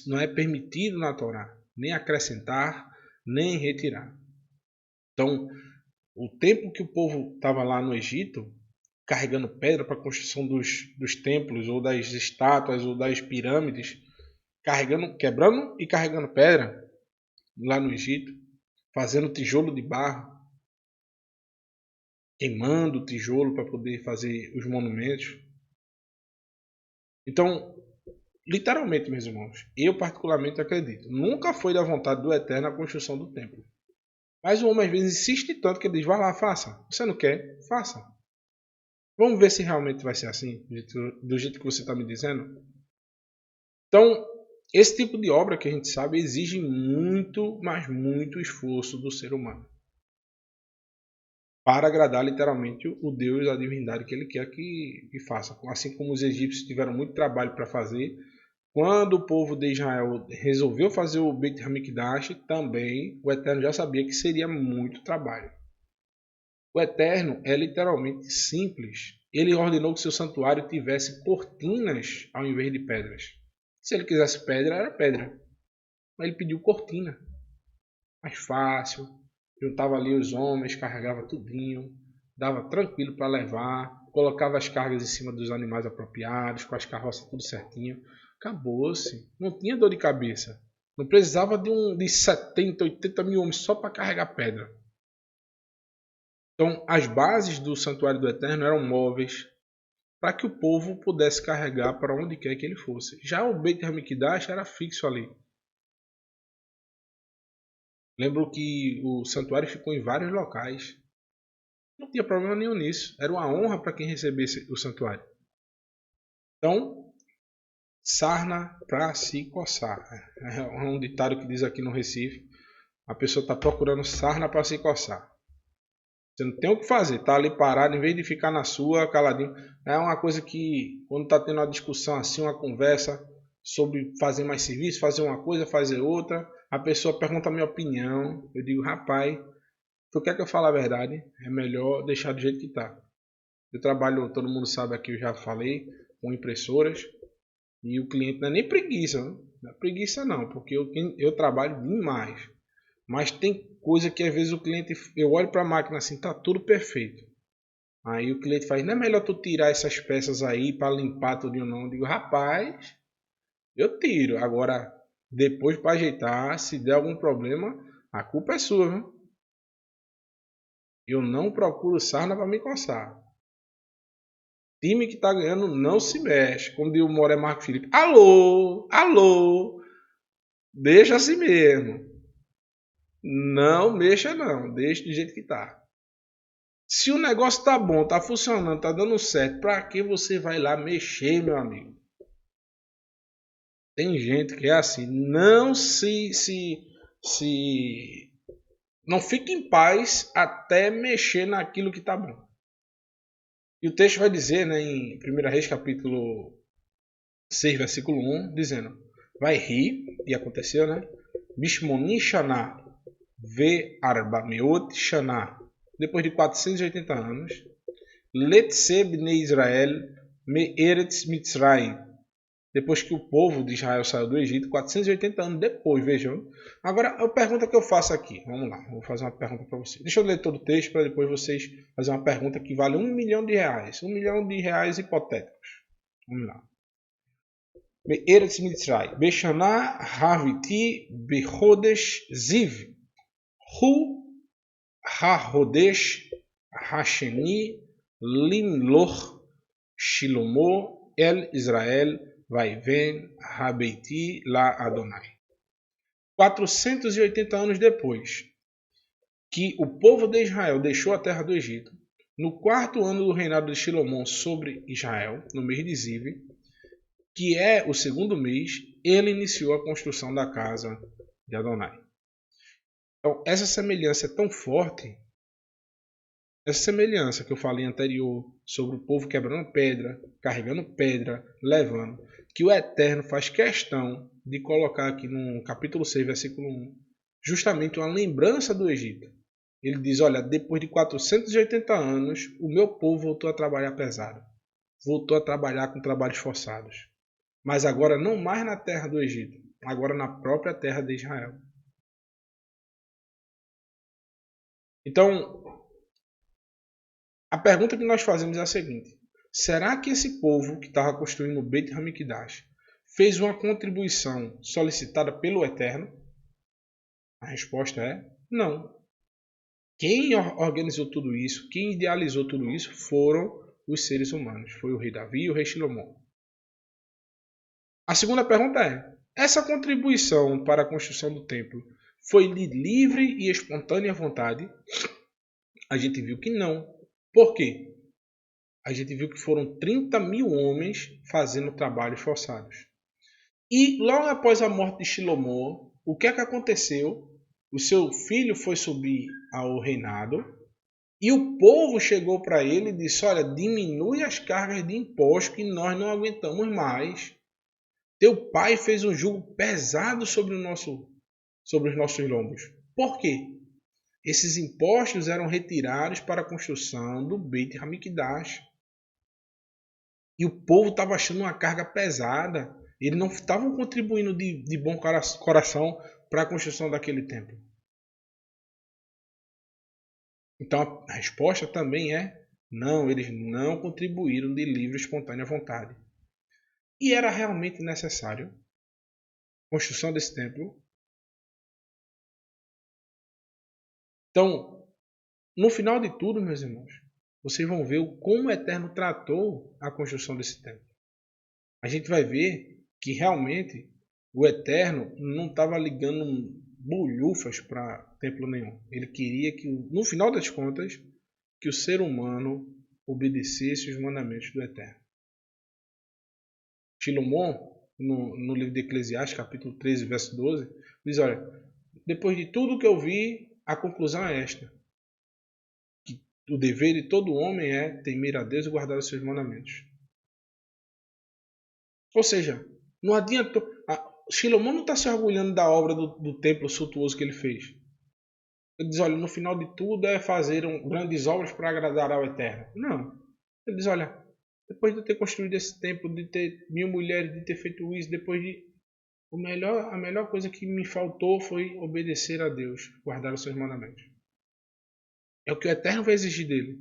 Não é permitido na Torá nem acrescentar, nem retirar. Então, o tempo que o povo estava lá no Egito, carregando pedra para a construção dos templos, ou das estátuas, ou das pirâmides, quebrando e carregando pedra lá no Egito, fazendo tijolo de barro, queimando o tijolo para poder fazer os monumentos. Então, literalmente, meus irmãos, eu particularmente acredito, nunca foi da vontade do Eterno a construção do templo. Mas o homem às vezes insiste tanto que ele diz, vai lá, faça. Você não quer? Faça. Vamos ver se realmente vai ser assim, do jeito que você está me dizendo. Então, esse tipo de obra que a gente sabe exige muito, mas muito esforço do ser humano. Para agradar literalmente o Deus, a divindade que ele quer que faça. Assim como os egípcios tiveram muito trabalho para fazer, quando o povo de Israel resolveu fazer o Beit HaMikdash, também o Eterno já sabia que seria muito trabalho. O Eterno é literalmente simples. Ele ordenou que seu santuário tivesse cortinas ao invés de pedras. Se ele quisesse pedra, era pedra. Mas ele pediu cortina. Mais fácil. Juntava ali os homens, carregava tudinho. Dava tranquilo para levar. Colocava as cargas em cima dos animais apropriados, com as carroças tudo certinho. Acabou-se. Não tinha dor de cabeça. Não precisava de 70, 80 mil homens só para carregar pedra. Então, as bases do Santuário do Eterno eram móveis para que o povo pudesse carregar para onde quer que ele fosse. Já o Beit HaMikdash era fixo ali. Lembro que o santuário ficou em vários locais. Não tinha problema nenhum nisso. Era uma honra para quem recebesse o santuário. Então, sarna para se coçar. É um ditado que diz aqui no Recife. A pessoa está procurando sarna para se coçar. Você não tem o que fazer, tá ali parado, em vez de ficar na sua, caladinho. É uma coisa que, quando tá tendo uma discussão assim, uma conversa sobre fazer mais serviço, fazer uma coisa, fazer outra, a pessoa pergunta a minha opinião. Eu digo, rapaz, tu quer que eu fale a verdade? É melhor deixar do jeito que tá. Eu trabalho, todo mundo sabe aqui, eu já falei, com impressoras. E o cliente não é nem preguiça, não é preguiça não, porque eu trabalho demais. Mas tem coisa que às vezes o cliente, eu olho para a máquina assim, tá tudo perfeito. Aí o cliente faz, não é melhor tu tirar essas peças aí para limpar tudo ou não? Eu digo, rapaz, eu tiro. Agora, depois para ajeitar, se der algum problema, a culpa é sua, viu? Eu não procuro sarna para me coçar. Time que está ganhando não se mexe. Como diz o Moré Marco Felipe. Alô, alô. Deixa assim mesmo. Não mexa não. Deixa do jeito que tá. Se o negócio tá bom, tá funcionando, tá dando certo, pra que você vai lá mexer, meu amigo? Tem gente que é assim. Não não fique em paz até mexer naquilo que tá bom. E o texto vai dizer, né, em 1 Reis capítulo 6, versículo 1, dizendo: vai rir, e aconteceu, né? Bishmoni Shana ve arba meot Shana, depois de 480 anos, Letse bnei Israel me eretz Mitzrayim, depois que o povo de Israel saiu do Egito, 480 anos depois, vejam. Agora, a pergunta que eu faço aqui, vamos lá, vou fazer uma pergunta para vocês. Deixa eu ler todo o texto para depois vocês fazer uma pergunta que vale R$1 milhão. R$1 milhão hipotéticos. Vamos lá. Eretz Mitzrayim, Beshana Haviti Bechodesh Ziv, Hu HaHodesh Hasheni Limloch Shilomo El Israel vai vem Habeiti La Adonai. 480 anos depois que o povo de Israel deixou a terra do Egito, no quarto ano do reinado de Shilomon sobre Israel, no mês de Ziv, que é o segundo mês, ele iniciou a construção da casa de Adonai. Então, essa semelhança é tão forte, essa semelhança que eu falei anterior sobre o povo quebrando pedra, carregando pedra, levando, que o Eterno faz questão de colocar aqui no capítulo 6, versículo 1, justamente uma lembrança do Egito. Ele diz, olha, depois de 480 anos, o meu povo voltou a trabalhar pesado. Voltou a trabalhar com trabalhos forçados. Mas agora não mais na terra do Egito, agora na própria terra de Israel. Então, a pergunta que nós fazemos é a seguinte: será que esse povo que estava construindo o Beit Hamikdash fez uma contribuição solicitada pelo Eterno? A resposta é não. Quem organizou tudo isso, quem idealizou tudo isso foram os seres humanos. Foi o rei Davi e o rei Shlomo. A segunda pergunta é: essa contribuição para a construção do templo foi de livre e espontânea vontade? A gente viu que não. Por quê? A gente viu que foram 30 mil homens fazendo trabalhos forçados. E logo após a morte de Shlomo, o que é que aconteceu? O seu filho foi subir ao reinado e o povo chegou para ele e disse: olha, diminui as cargas de imposto que nós não aguentamos mais. Teu pai fez um jugo pesado sobre os nossos lombos. Por quê? Esses impostos eram retirados para a construção do Beit Hamikdash. E o povo estava achando uma carga pesada. Eles não estavam contribuindo de bom coração para a construção daquele templo. Então a resposta também é não, eles não contribuíram de livre e espontânea vontade. E era realmente necessário a construção desse templo. Então, no final de tudo, meus irmãos, vocês vão ver como o Eterno tratou a construção desse templo. A gente vai ver que realmente o Eterno não estava ligando bolhufas para templo nenhum. Ele queria que, no final das contas, que o ser humano obedecesse os mandamentos do Eterno. Shlomo, no livro de Eclesiastes, capítulo 13, verso 12, diz, olha, depois de tudo que eu vi, a conclusão é esta: que o dever de todo homem é temer a Deus e guardar os seus mandamentos. Ou seja, não adianta. Shlomo não está se orgulhando da obra do templo suntuoso que ele fez. Ele diz, olha, no final de tudo é fazer grandes obras para agradar ao Eterno. Não. Ele diz, olha, depois de eu ter construído esse templo, de ter 1000 mulheres, de ter feito isso, depois de... a melhor coisa que me faltou foi obedecer a Deus, guardar os seus mandamentos. É o que o Eterno vai exigir dele.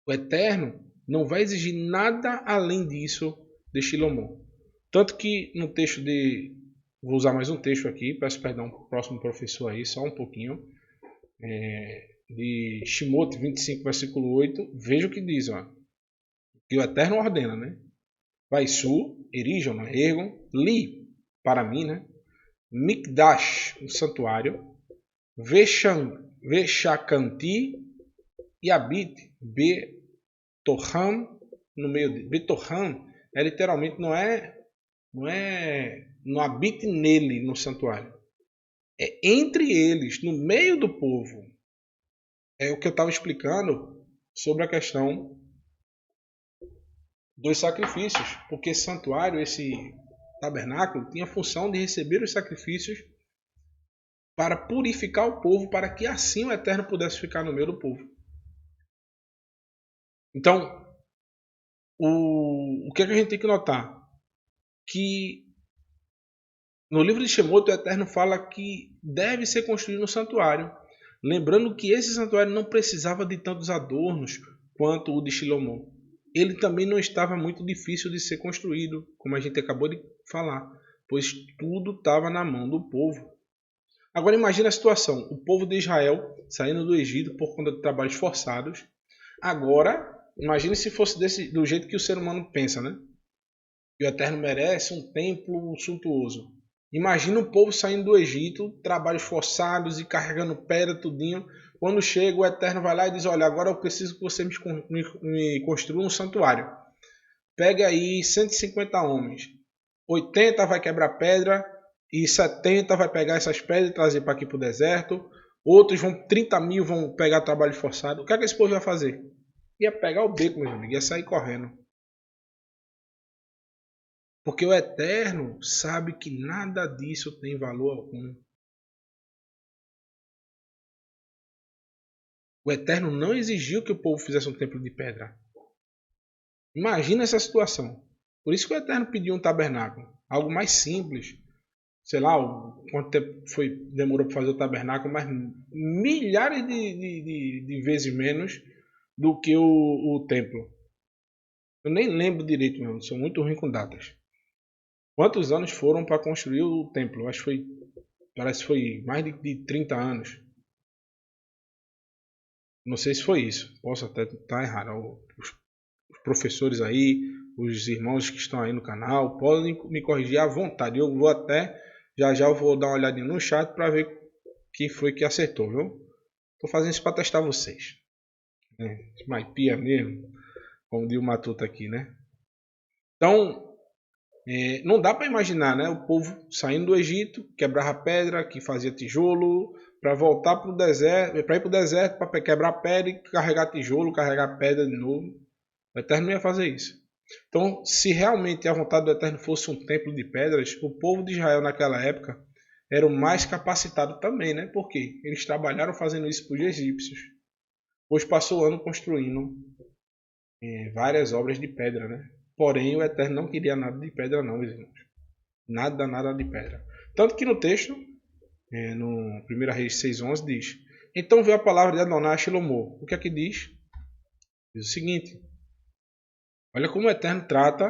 O Eterno não vai exigir nada além disso de Shlomo. Tanto que no texto de... Vou usar mais um texto aqui, peço perdão para o próximo professor aí, só um pouquinho. De Shemot 25, versículo 8. Veja o que diz, ó. que o Eterno ordena, né? Vaisu, erijam, né? Ergam, li, para mim, né? Mikdash, um santuário, Veshakanti e habite, Betoham, no meio de Betoham, literalmente não habite nele, no santuário. É entre eles, no meio do povo. É o que eu estava explicando sobre a questão dos sacrifícios, porque esse santuário, esse tabernáculo, tinha a função de receber os sacrifícios para purificar o povo, para que assim o Eterno pudesse ficar no meio do povo. Então, o que a gente tem que notar? Que no livro de Shemot, o Eterno fala que deve ser construído um santuário. Lembrando que esse santuário não precisava de tantos adornos quanto o de Shilomó. Ele também não estava muito difícil de ser construído, como a gente acabou de falar, pois tudo estava na mão do povo. Agora imagine a situação, o povo de Israel saindo do Egito por conta de trabalhos forçados. Agora, imagine se fosse do jeito que o ser humano pensa, né? Que o Eterno merece um templo suntuoso. Imagina o povo saindo do Egito, trabalhos forçados e carregando pedra, tudinho. Quando chega, o Eterno vai lá e diz, olha, agora eu preciso que você me construa um santuário. Pega aí 150 homens. 80 vai quebrar pedra e 70 vai pegar essas pedras e trazer para aqui para o deserto. Outros 30 mil vão pegar trabalho forçado. O que é que esse povo vai fazer? Ia pegar o beco, meus amigos, ia sair correndo. Porque o Eterno sabe que nada disso tem valor algum. O Eterno não exigiu que o povo fizesse um templo de pedra. Imagina essa situação. Por isso que o Eterno pediu um tabernáculo. Algo mais simples. Sei lá quanto tempo demorou para fazer o tabernáculo, mas milhares de vezes menos do que o templo. Eu nem lembro direito mesmo, sou muito ruim com datas. Quantos anos foram para construir o templo? Acho que parece que foi mais de 30 anos. Não sei se foi isso. Posso até estar errado. Os professores aí, os irmãos que estão aí no canal, podem me corrigir à vontade. Eu vou até, já eu vou dar uma olhadinha no chat para ver quem foi que acertou, viu? Tô fazendo isso para testar vocês. Maipia mesmo, como diz o Matuta aqui, né? Então, não dá para imaginar, né? O povo saindo do Egito, quebrava pedra, que fazia tijolo, para voltar para o deserto, para ir para o deserto, para quebrar pedra e carregar tijolo, carregar pedra de novo. O Eterno não ia fazer isso. Então, se realmente a vontade do Eterno fosse um templo de pedras, o povo de Israel naquela época era o mais capacitado também, né? Porque eles trabalharam fazendo isso para os egípcios. Pois passou o ano construindo várias obras de pedra, né? Porém, o Eterno não queria nada de pedra não, meus irmãos. Nada de pedra. Tanto que no texto, no 1 Reis 6:11, diz: então veio a palavra de Adonai a Shilomó. O que é que diz? Diz o seguinte: olha como o Eterno trata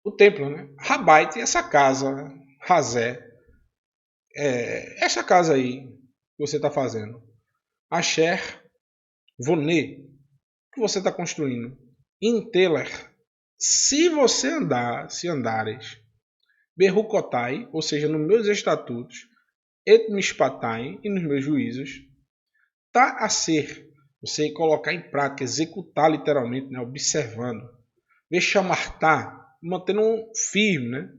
o templo, né? Rabait, essa casa, Razé, essa casa aí que você está fazendo. Asher, Voné, que você está construindo. Inteler, se andares, Berrucotai, ou seja, nos meus estatutos, et mishpatai, e nos meus juízos, tá a ser, você colocar em prática, executar literalmente, né, observando, vechamartá, mantendo firme, né,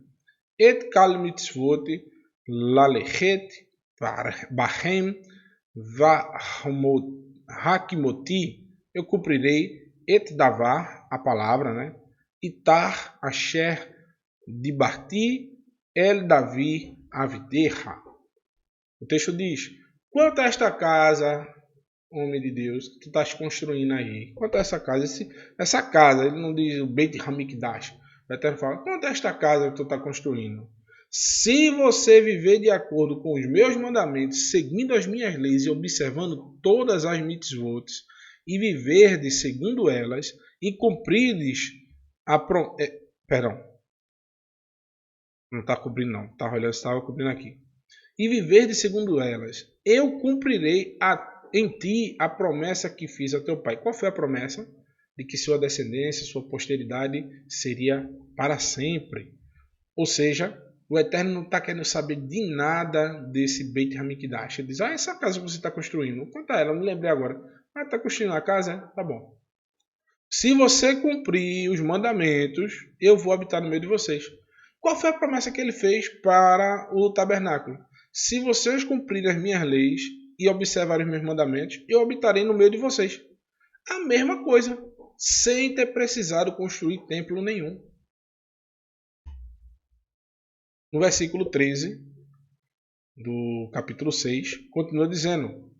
et kal mitzvot, lalechet, bahem, hakimoti, eu cumprirei, et davar, a palavra, né, itar asher dibarti el Davi aviderra. O texto diz: quanto a esta casa, homem de Deus, que tu estás construindo aí, quanto a essa casa, essa casa, ele não diz o Beit Hamikdash, o Eterno fala: quanto a esta casa que tu está construindo, se você viver de acordo com os meus mandamentos, seguindo as minhas leis e observando todas as mitzvot, e viverdes segundo elas, e cumprirdes não está cobrindo não, estava cobrindo aqui. E viverdes segundo elas, eu cumprirei a em ti a promessa que fiz a teu pai. Qual foi a promessa? De que sua descendência, sua posteridade seria para sempre. Ou seja, o Eterno não está querendo saber de nada desse Beit Hamikdash. Ele diz, essa casa que você está construindo, quanto é ela? Eu não lembrei agora. Está construindo a casa? Tá bom. Se você cumprir os mandamentos, eu vou habitar no meio de vocês. Qual foi a promessa que ele fez para o tabernáculo? Se vocês cumprirem as minhas leis e observarem os meus mandamentos, eu habitarei no meio de vocês. A mesma coisa, sem ter precisado construir templo nenhum. No versículo 13 do capítulo 6, continua dizendo: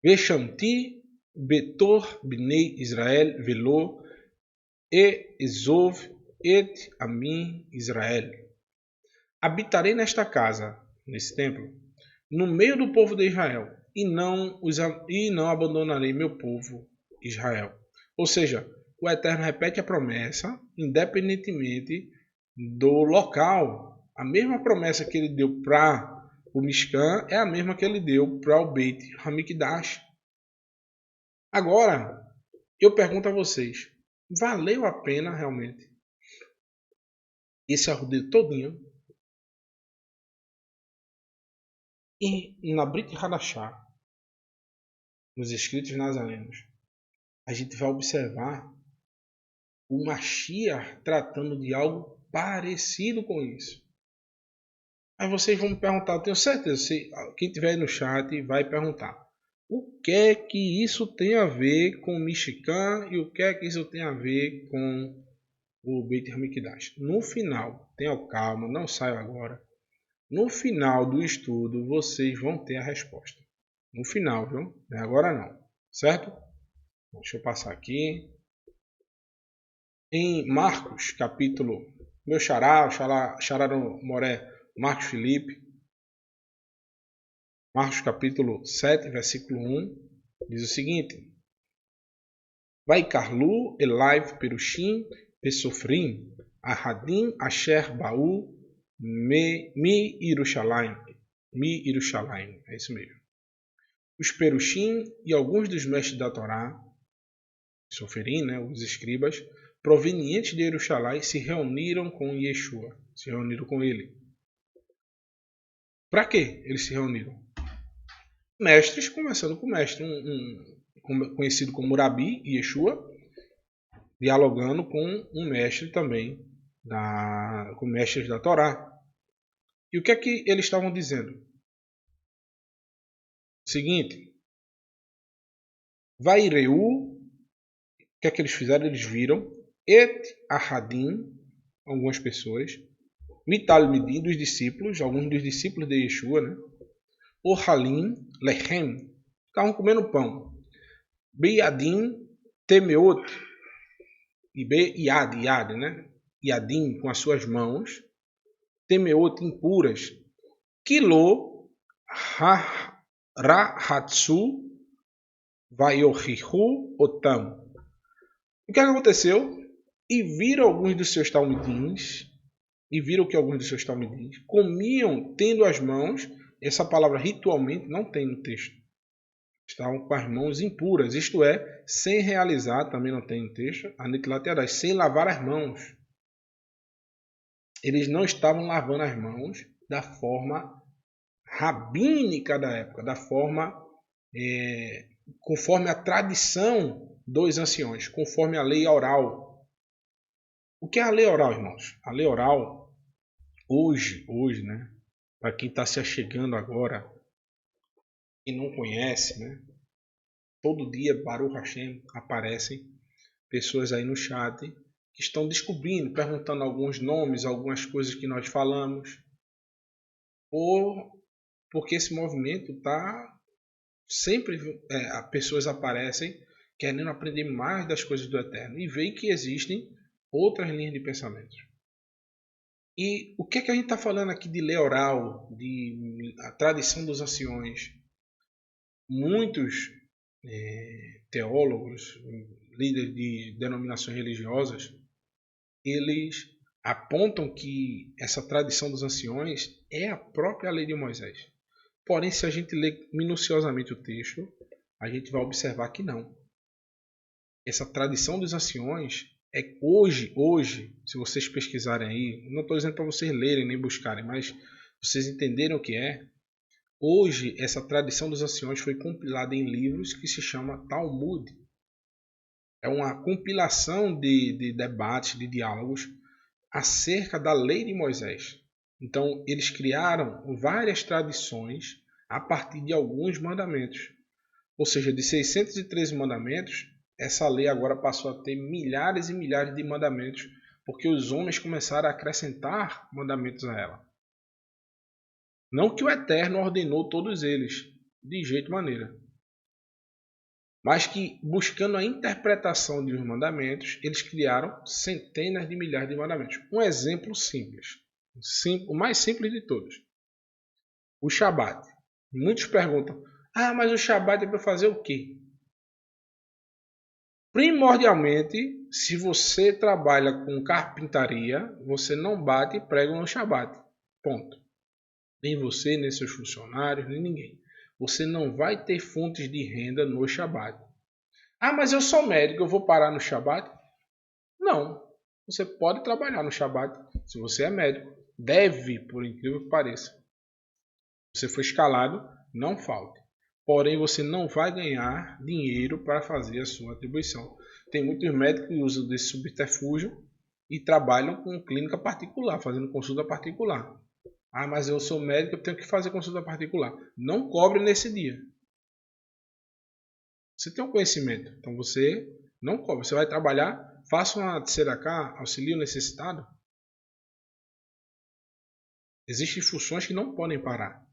Veshamti betor bnei Israel velo e ezov et amin Israel. Habitarei nesta casa, nesse templo, no meio do povo de Israel, e não abandonarei meu povo Israel. Ou seja, o Eterno repete a promessa, independentemente do local. A mesma promessa que ele deu para o Mishkan é a mesma que ele deu para o Beit Hamikdash. Agora, eu pergunto a vocês, valeu a pena realmente esse arrodeio todinho? E na Brit Hadashah, nos escritos nazarenos, a gente vai observar o Mashiach tratando de algo parecido com isso. Aí vocês vão me perguntar, eu tenho certeza, quem estiver aí no chat vai perguntar, o que é que isso tem a ver com o Mishkan e o que é que isso tem a ver com o Beit Hamikdash? No final, tenham calma, não saiam agora. No final do estudo, vocês vão ter a resposta. No final, viu? Não é agora não, certo? Deixa eu passar aqui. Em Marcos, capítulo... Meu xará do Moré, Marcos Felipe. Marcos, capítulo 7, versículo 1. Diz o seguinte. Vai Carlu, Elaiv, Perushim, Pesofrim, Ahadim, Asher, Baú, Mi Yerushalayim. É isso mesmo. Os Perushim e alguns dos mestres da Torá, Soferim, né, os escribas, provenientes de Yerushalayim, se reuniram com Yeshua. Se reuniram com ele. Para que eles se reuniram? Mestres, conversando com o mestre, conhecido como Rabi, Yeshua, dialogando com um mestre também, com mestres da Torá. E o que é que eles estavam dizendo? Seguinte, Vaireu, o que é que eles fizeram? Eles viram Et Ahadim, algumas pessoas, Mitalmidim, dos discípulos, alguns dos discípulos de Yeshua, né? Ohalim, Lechem, estavam comendo pão. Beiadim, Temeot, e Yad, né? Yadim, com as suas mãos. Temeot, impuras. Kilo, Rahatsu, Vayohihu, Otam. O que aconteceu? E viram alguns dos seus talmidins, comiam tendo as mãos. Essa palavra ritualmente não tem no texto. Estavam com as mãos impuras, isto é, sem realizar, também não tem no texto, sem lavar as mãos. Eles não estavam lavando as mãos da forma rabínica da época, da forma conforme a tradição dos anciões, conforme a lei oral. O que é a lei oral, irmãos? A lei oral, hoje, né? Para quem está se achegando agora e não conhece, né? Todo dia, Baruch Hashem, aparecem pessoas aí no chat que estão descobrindo, perguntando alguns nomes, algumas coisas que nós falamos, porque esse movimento está sempre, pessoas aparecem querendo aprender mais das coisas do Eterno e veem que existem outras linhas de pensamento. E o que é que a gente está falando aqui de lei oral, de a tradição dos anciões? Muitos teólogos, líderes de denominações religiosas, eles apontam que essa tradição dos anciões é a própria lei de Moisés. Porém, se a gente ler minuciosamente o texto, a gente vai observar que não. Essa tradição dos anciões é hoje, se vocês pesquisarem aí, não estou dizendo para vocês lerem nem buscarem, mas vocês entenderam o que é. Hoje, essa tradição dos anciões foi compilada em livros que se chama Talmud. É uma compilação de debates, de diálogos acerca da lei de Moisés. Então, eles criaram várias tradições a partir de alguns mandamentos. Ou seja, de 613 mandamentos, essa lei agora passou a ter milhares e milhares de mandamentos, porque os homens começaram a acrescentar mandamentos a ela. Não que o Eterno ordenou todos eles, de jeito maneira. Mas que, buscando a interpretação dos mandamentos, eles criaram centenas de milhares de mandamentos. Um exemplo simples. O mais simples de todos. O Shabat. Muitos perguntam, mas o Shabat é para fazer o quê? Primordialmente, se você trabalha com carpintaria, você não bate prego no Shabat. Ponto. Nem você, nem seus funcionários, nem ninguém. Você não vai ter fontes de renda no Shabat. Mas eu sou médico, eu vou parar no Shabat? Não. Você pode trabalhar no Shabat se você é médico. Deve, por incrível que pareça. Você foi escalado, não falte. Porém, você não vai ganhar dinheiro para fazer a sua atribuição. Tem muitos médicos que usam desse subterfúgio e trabalham com clínica particular, fazendo consulta particular. Mas eu sou médico, eu tenho que fazer consulta particular. Não cobre nesse dia. Você tem um conhecimento, então você não cobre. Você vai trabalhar, faça uma tzedakah, auxilie o necessitado. Existem funções que não podem parar.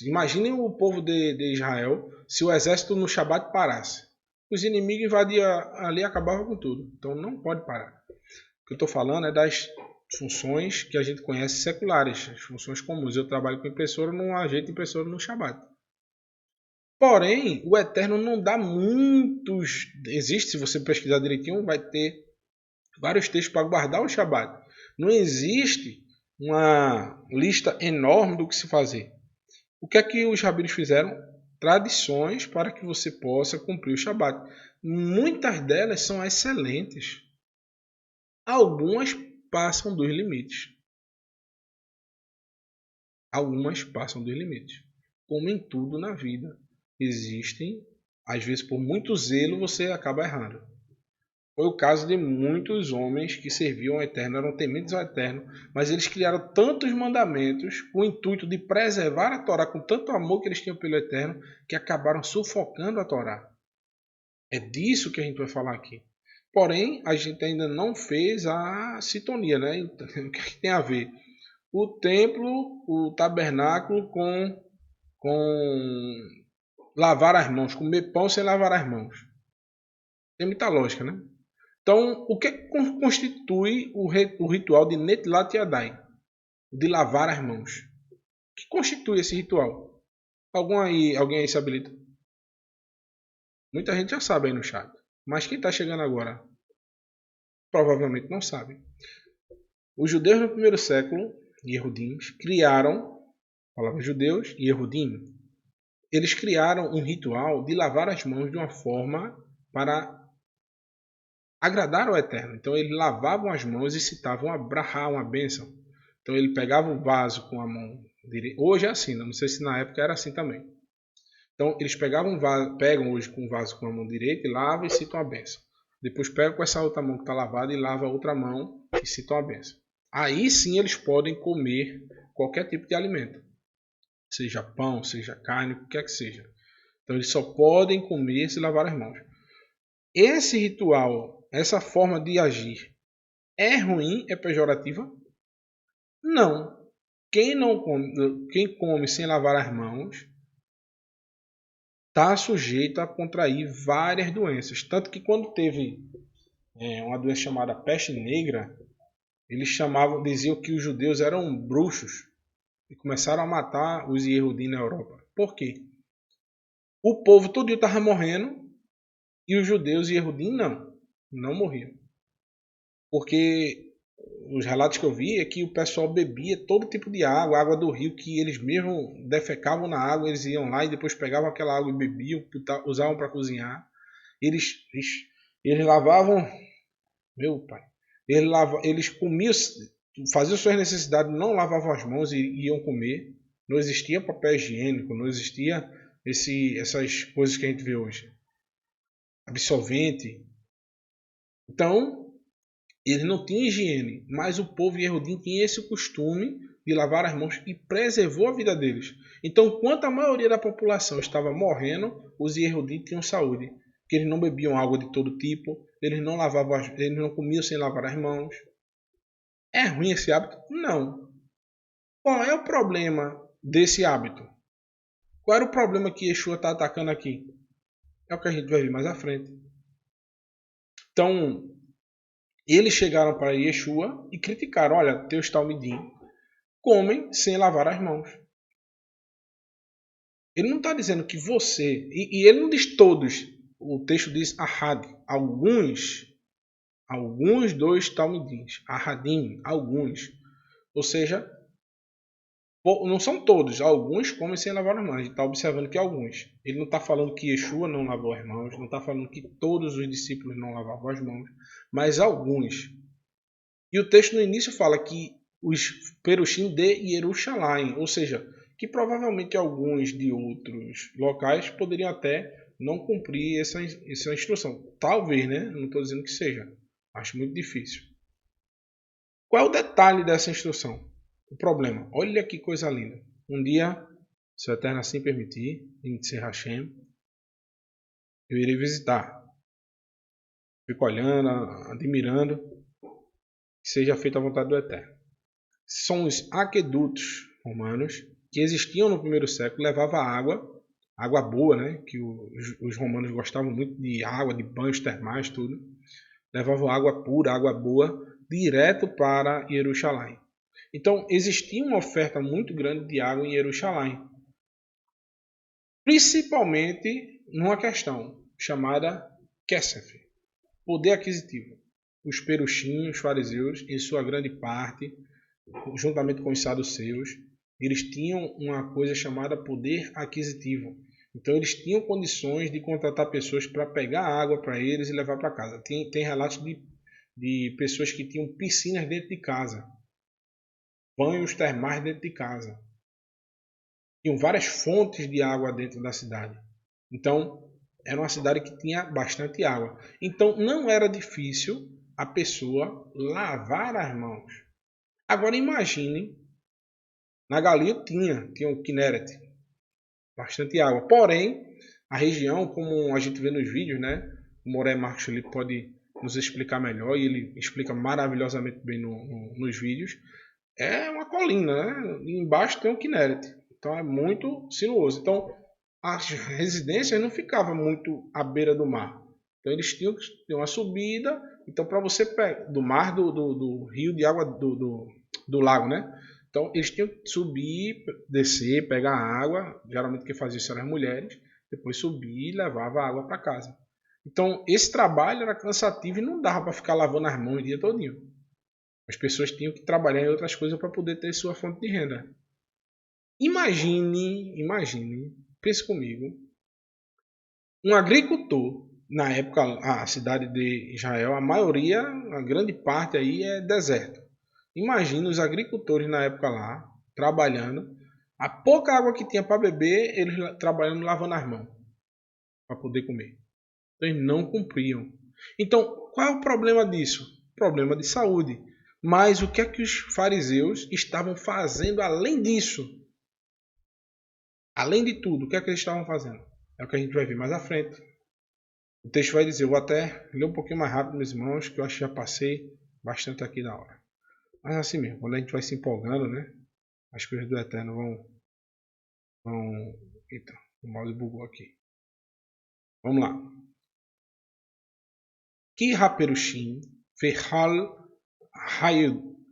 Imaginem o povo de Israel se o exército no Shabat parasse. Os inimigos invadiam ali e acabavam com tudo. Então não pode parar. O que eu estou falando é das funções que a gente conhece seculares, as funções comuns. Eu trabalho com impressora, não ajeito impressora no Shabat. Porém, o Eterno não dá muitos. Existe, se você pesquisar direitinho, vai ter vários textos para guardar o Shabat. Não existe uma lista enorme do que se fazer. O que é que os rabinos fizeram? Tradições para que você possa cumprir o Shabat. Muitas delas são excelentes. Algumas passam dos limites. Algumas passam dos limites. Como em tudo na vida. Existem, às vezes por muito zelo você acaba errando. Foi o caso de muitos homens que serviam ao Eterno, eram tementes ao Eterno, mas eles criaram tantos mandamentos com o intuito de preservar a Torá, com tanto amor que eles tinham pelo Eterno, que acabaram sufocando a Torá. É disso que a gente vai falar aqui. Porém, a gente ainda não fez a sintonia, né? O que tem a ver? O templo, o tabernáculo com lavar as mãos, comer pão sem lavar as mãos. Tem muita lógica, né? Então, o que constitui o ritual de Netilat Yadayim? De lavar as mãos. O que constitui esse ritual? Alguém aí se habilita? Muita gente já sabe aí no chat. Mas quem está chegando agora provavelmente não sabe. Os judeus no primeiro século, Yehudim, criaram, a palavra judeus, Yehudim, eles criaram um ritual de lavar as mãos de uma forma para agradar ao Eterno. Então eles lavavam as mãos e citavam a brahá, uma bênção. Então ele pegava o vaso com a mão direita. Hoje é assim, não sei se na época era assim também. Então eles pegam hoje com o vaso com a mão direita e lavam e citam a bênção. Depois pegam com essa outra mão que está lavada e lavam a outra mão e citam a bênção. Aí sim eles podem comer qualquer tipo de alimento. Seja pão, seja carne, o que quer que seja. Então eles só podem comer se lavar as mãos. Esse ritual, essa forma de agir, é ruim, é pejorativa? Não. Quem come sem lavar as mãos está sujeito a contrair várias doenças. Tanto que quando teve uma doença chamada peste negra, eles diziam que os judeus eram bruxos e começaram a matar os Yehudim na Europa. Por quê? O povo todo estava morrendo e os judeus e Yehudim não morriam. Porque os relatos que eu vi é que o pessoal bebia todo tipo de água, água do rio, que eles mesmo defecavam na água, eles iam lá e depois pegavam aquela água e bebiam, usavam para cozinhar. Eles lavavam, meu pai, eles comiam, faziam suas necessidades, não lavavam as mãos e iam comer. Não existia papel higiênico, não existia essas coisas que a gente vê hoje. Absorvente. Então, eles não tinham higiene, mas o povo Yehudim tinha esse costume de lavar as mãos e preservou a vida deles. Então, enquanto a maioria da população estava morrendo, os Yehudim tinham saúde. Porque eles não bebiam água de todo tipo, eles não comiam sem lavar as mãos. É ruim esse hábito? Não. Qual é o problema desse hábito? Qual era o problema que Yeshua está atacando aqui? É o que a gente vai ver mais à frente. Então, eles chegaram para Yeshua e criticaram: olha, teus talmidim comem sem lavar as mãos. Ele não está dizendo que você, e ele não diz todos, o texto diz ahad, alguns dos talmidins, ahadim, alguns. Ou seja, não são todos, alguns comem sem lavar as mãos. A gente está observando que alguns. Ele não está falando que Yeshua não lavou as mãos, não está falando que todos os discípulos não lavavam as mãos, mas alguns. E o texto no início fala que os perushim de Jerusalém, ou seja, que provavelmente alguns de outros locais poderiam até não cumprir essa instrução. Talvez, né? Não estou dizendo que seja. Acho muito difícil. Qual é o detalhe dessa instrução? O problema. Olha que coisa linda. Um dia, se o Eterno assim permitir, em Tzer Hashem, eu irei visitar. Fico olhando, admirando, que seja feita a vontade do Eterno. São os aquedutos romanos que existiam no primeiro século, levava água boa, né? Que os romanos gostavam muito de água, de banhos termais, tudo. Levavam água pura, água boa, direto para Jerusalém. Então, existia uma oferta muito grande de água em Jerusalém. Principalmente numa questão chamada Kesef, poder aquisitivo. Os perushim, os fariseus, em sua grande parte, juntamente com os saduceus, eles tinham uma coisa chamada poder aquisitivo. Então eles tinham condições de contratar pessoas para pegar água para eles e levar para casa. Tem relatos de pessoas que tinham piscinas dentro de casa, banhos termais dentro de casa. Tinham várias fontes de água dentro da cidade. Então era uma cidade que tinha bastante água. Então não era difícil a pessoa lavar as mãos. Agora imagine, na Galil tinha o Kinneret, bastante água. Porém, a região, como a gente vê nos vídeos, né? O Moré Marcos ele pode nos explicar melhor e ele explica maravilhosamente bem nos vídeos. É uma colina, né? E embaixo tem o Kinneret. Então é muito sinuoso. Então as residências não ficavam muito à beira do mar. Então eles tinham que ter uma subida. Então para você pegar do mar, do rio de água do lago, né? Então eles tinham que subir, descer, pegar água. Geralmente quem fazia isso eram as mulheres. Depois subir e levava a água para casa. Então esse trabalho era cansativo e não dava para ficar lavando as mãos o dia todinho. As pessoas tinham que trabalhar em outras coisas para poder ter sua fonte de renda. Imagine, pense comigo, um agricultor. Na época, a cidade de Israel, a grande parte aí é deserto. Imagina os agricultores na época lá, trabalhando, a pouca água que tinha para beber, eles trabalhando lavando as mãos para poder comer. Então, eles não cumpriam. Então, qual é o problema disso? Problema de saúde. Mas o que é que os fariseus estavam fazendo além disso? Além de tudo, o que é que eles estavam fazendo? É o que a gente vai ver mais à frente. O texto vai dizer, eu vou até ler um pouquinho mais rápido, meus irmãos, que eu acho que já passei bastante aqui da hora. Mas assim mesmo, quando a gente vai se empolgando, né? As coisas do Eterno vão... Eita, o mouse bugou aqui. Vamos lá. Ki ha-perushim vechal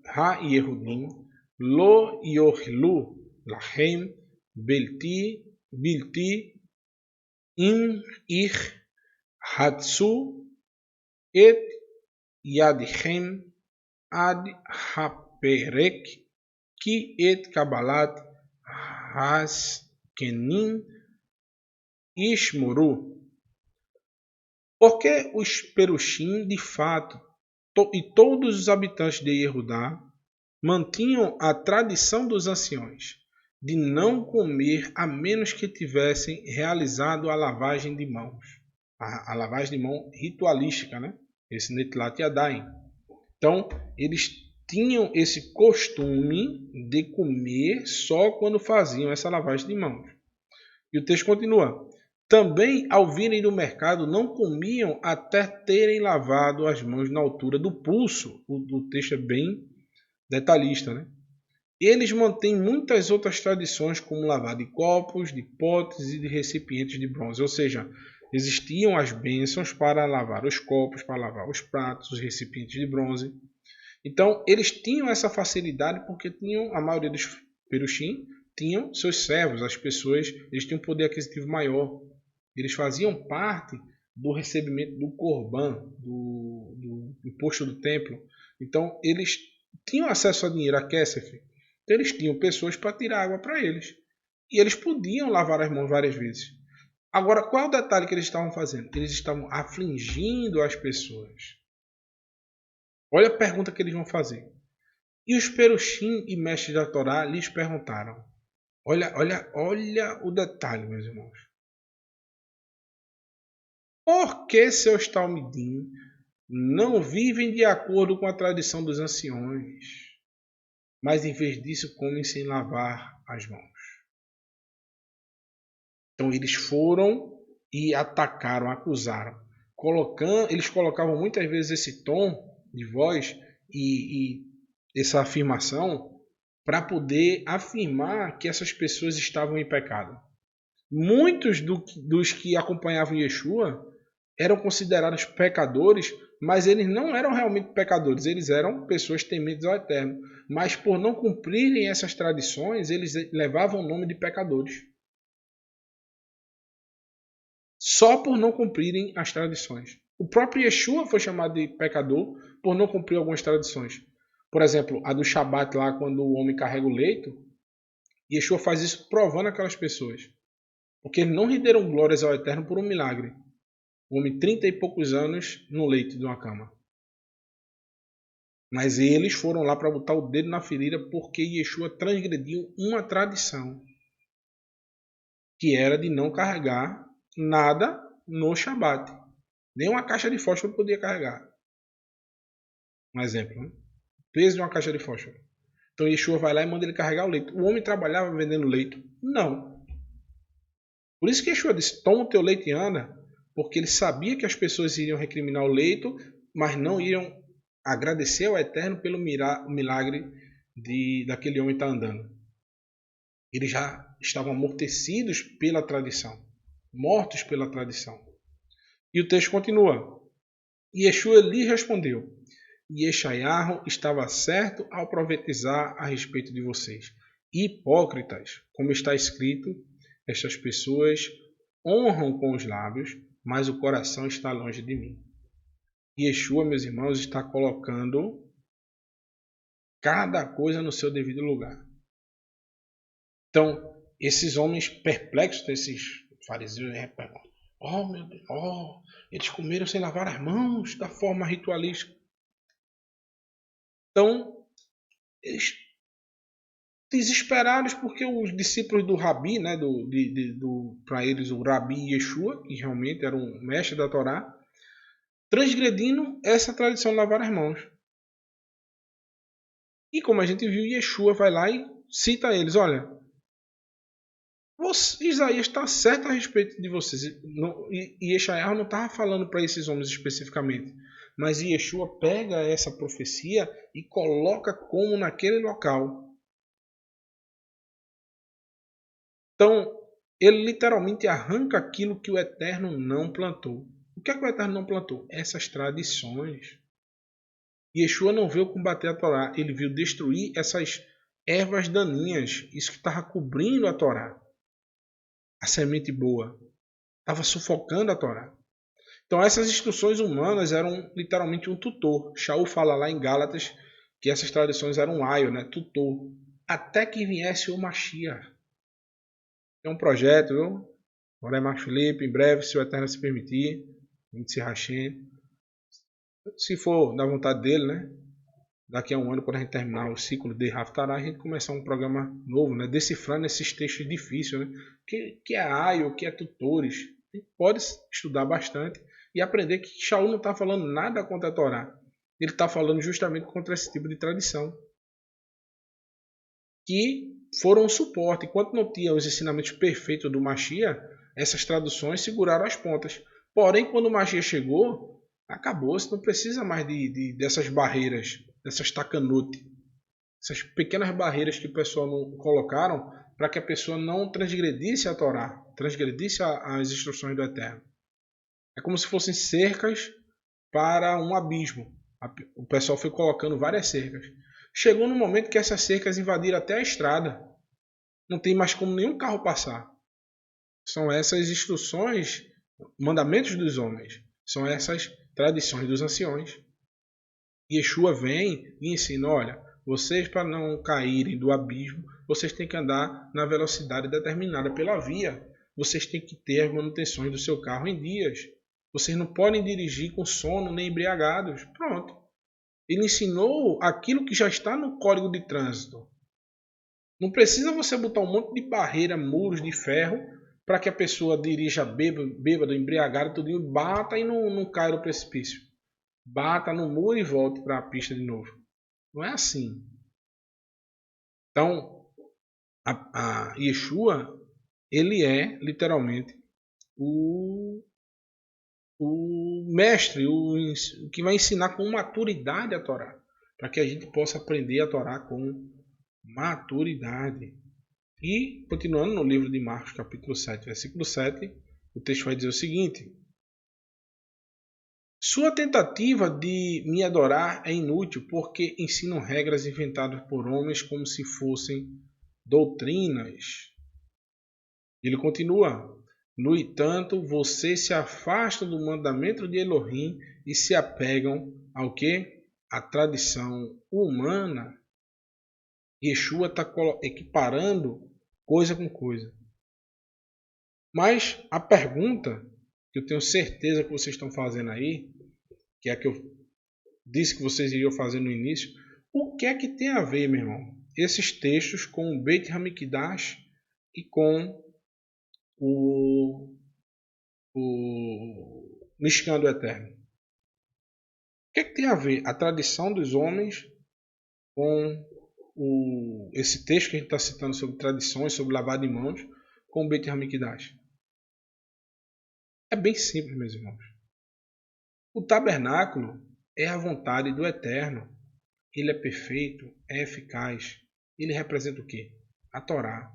ha-yehudim lo yochlu lachem bilti im ich hatsu et yadichem ad haperek ki et kabalat haskenin ishmoru. Porque os Perushim, de fato, e todos os habitantes de Yehudá mantinham a tradição dos anciões de não comer a menos que tivessem realizado a lavagem de mãos. A lavagem de mão ritualística, né? Esse Netilat Yadayim. Então, eles tinham esse costume de comer só quando faziam essa lavagem de mãos. E o texto continua. Também, ao virem do mercado, não comiam até terem lavado as mãos na altura do pulso. O texto é bem detalhista, né? Eles mantêm muitas outras tradições, como lavar de copos, de potes e de recipientes de bronze. Ou seja, existiam as bênçãos para lavar os copos, para lavar os pratos, os recipientes de bronze. Então, eles tinham essa facilidade porque tinham, a maioria dos Perushim tinham seus servos, as pessoas, eles tinham um poder aquisitivo maior. Eles faziam parte do recebimento do Corban, do imposto do templo. Então, eles tinham acesso a dinheiro, a Kesef. Então, eles tinham pessoas para tirar água para eles. E eles podiam lavar as mãos várias vezes. Agora, qual é o detalhe que eles estavam fazendo? Eles estavam afligindo as pessoas. Olha a pergunta que eles vão fazer. E os Perushim e mestres da Torá lhes perguntaram. Olha o detalhe, meus irmãos. Por que seus talmidim não vivem de acordo com a tradição dos anciões, mas em vez disso comem sem lavar as mãos? Então eles foram e atacaram, acusaram. Eles colocavam muitas vezes esse tom de voz e essa afirmação para poder afirmar que essas pessoas estavam em pecado. Muitos dos que acompanhavam Yeshua eram considerados pecadores, mas eles não eram realmente pecadores, eles eram pessoas tementes ao Eterno. Mas por não cumprirem essas tradições, eles levavam o nome de pecadores. Só por não cumprirem as tradições. O próprio Yeshua foi chamado de pecador por não cumprir algumas tradições. Por exemplo, a do Shabat lá, quando o homem carrega o leito, Yeshua faz isso provando aquelas pessoas. Porque eles não renderam glórias ao Eterno por um milagre. O homem, 30 e poucos anos, no leito de uma cama. Mas eles foram lá para botar o dedo na ferida porque Yeshua transgrediu uma tradição. Que era de não carregar nada no Shabat. Nem uma caixa de fósforo podia carregar. Um exemplo, né? Peso de uma caixa de fósforo. Então Yeshua vai lá e manda ele carregar o leito. O homem trabalhava vendendo leito? Não. Por isso que Yeshua disse, toma o teu leito e anda. Porque ele sabia que as pessoas iriam recriminar o leito, mas não iriam agradecer ao Eterno pelo milagre daquele homem estar andando. Eles já estavam amortecidos pela tradição. Mortos pela tradição. E o texto continua. E Yeshua lhe respondeu. Yeshayahu estava certo ao profetizar a respeito de vocês. Hipócritas, como está escrito, estas pessoas honram com os lábios, mas o coração está longe de mim. Yeshua, meus irmãos, está colocando cada coisa no seu devido lugar. Então, esses homens perplexos, esses fariseus, oh meu Deus, eles comeram sem lavar as mãos da forma ritualística. Então, eles desesperados porque os discípulos do Rabi, né, para eles o Rabi Yeshua, que realmente era um mestre da Torá, transgredindo essa tradição de lavar as mãos. E como a gente viu, Yeshua vai lá e cita eles, olha, Isaías está certo a respeito de vocês. E Yeshayahu não estava falando para esses homens especificamente. Mas Yeshua pega essa profecia e coloca como naquele local. Então, ele literalmente arranca aquilo que o Eterno não plantou. O que é que o Eterno não plantou? Essas tradições. Yeshua não veio combater a Torá, ele veio destruir essas ervas daninhas. Isso que estava cobrindo a Torá. A semente boa. Estava sufocando a Torá. Então essas instruções humanas eram literalmente um tutor. Shaul fala lá em Gálatas que essas tradições eram um aio, né, tutor, até que viesse o Mashiach. É um projeto, viu? Agora é Marcos Felipe, em breve, se o Eterno se permitir, a gente se rachem. Se for da vontade dele, né? Daqui a um ano, quando a gente terminar o ciclo de Haftarah, a gente começar um programa novo, né? Decifrando esses textos difíceis, né? Que é aio, que é tutores. A gente pode estudar bastante e aprender que Shaul não está falando nada contra a Torá. Ele está falando justamente contra esse tipo de tradição. Que foram um suporte. Enquanto não tinha os ensinamentos perfeitos do Mashiach, essas traduções seguraram as pontas. Porém, quando o Mashiach chegou, acabou-se. Não precisa mais dessas barreiras, dessas takanut, essas pequenas barreiras que o pessoal não colocaram para que a pessoa não transgredisse a Torá, transgredisse as instruções do Eterno. É como se fossem cercas para um abismo. O pessoal foi colocando várias cercas. Chegou no momento que essas cercas invadiram até a estrada. Não tem mais como nenhum carro passar. São essas instruções, mandamentos dos homens. São essas tradições dos anciões. Yeshua vem e ensina, olha, vocês para não caírem do abismo, vocês têm que andar na velocidade determinada pela via. Vocês têm que ter as manutenções do seu carro em dias. Vocês não podem dirigir com sono nem embriagados. Pronto. Ele ensinou aquilo que já está no Código de Trânsito. Não precisa você botar um monte de barreira, muros de ferro, para que a pessoa dirija bêbado, embriagado, tudo, e bata e não caia no precipício. Bata no muro e volte para a pista de novo. Não é assim. Então, a Yeshua, ele é literalmente o mestre, o que vai ensinar com maturidade a Torá, para que a gente possa aprender a Torá com maturidade. E, continuando no livro de Marcos, capítulo 7, versículo 7, o texto vai dizer o seguinte: sua tentativa de me adorar é inútil, porque ensinam regras inventadas por homens como se fossem doutrinas. Ele continua: no entanto, vocês se afastam do mandamento de Elohim e se apegam ao que? A tradição humana. Yeshua está equiparando coisa com coisa. Mas a pergunta que eu tenho certeza que vocês estão fazendo aí, que é a que eu disse que vocês iriam fazer no início, o que é que tem a ver, meu irmão, esses textos com o Beit HaMikdash e com o Mishkan do Eterno? O que é que tem a ver a tradição dos homens com esse texto que a gente está citando sobre tradições, sobre lavar de mãos, com o Beit HaMikdash? É bem simples, meus irmãos. O tabernáculo é a vontade do Eterno. Ele é perfeito, é eficaz. Ele representa o quê? A Torá,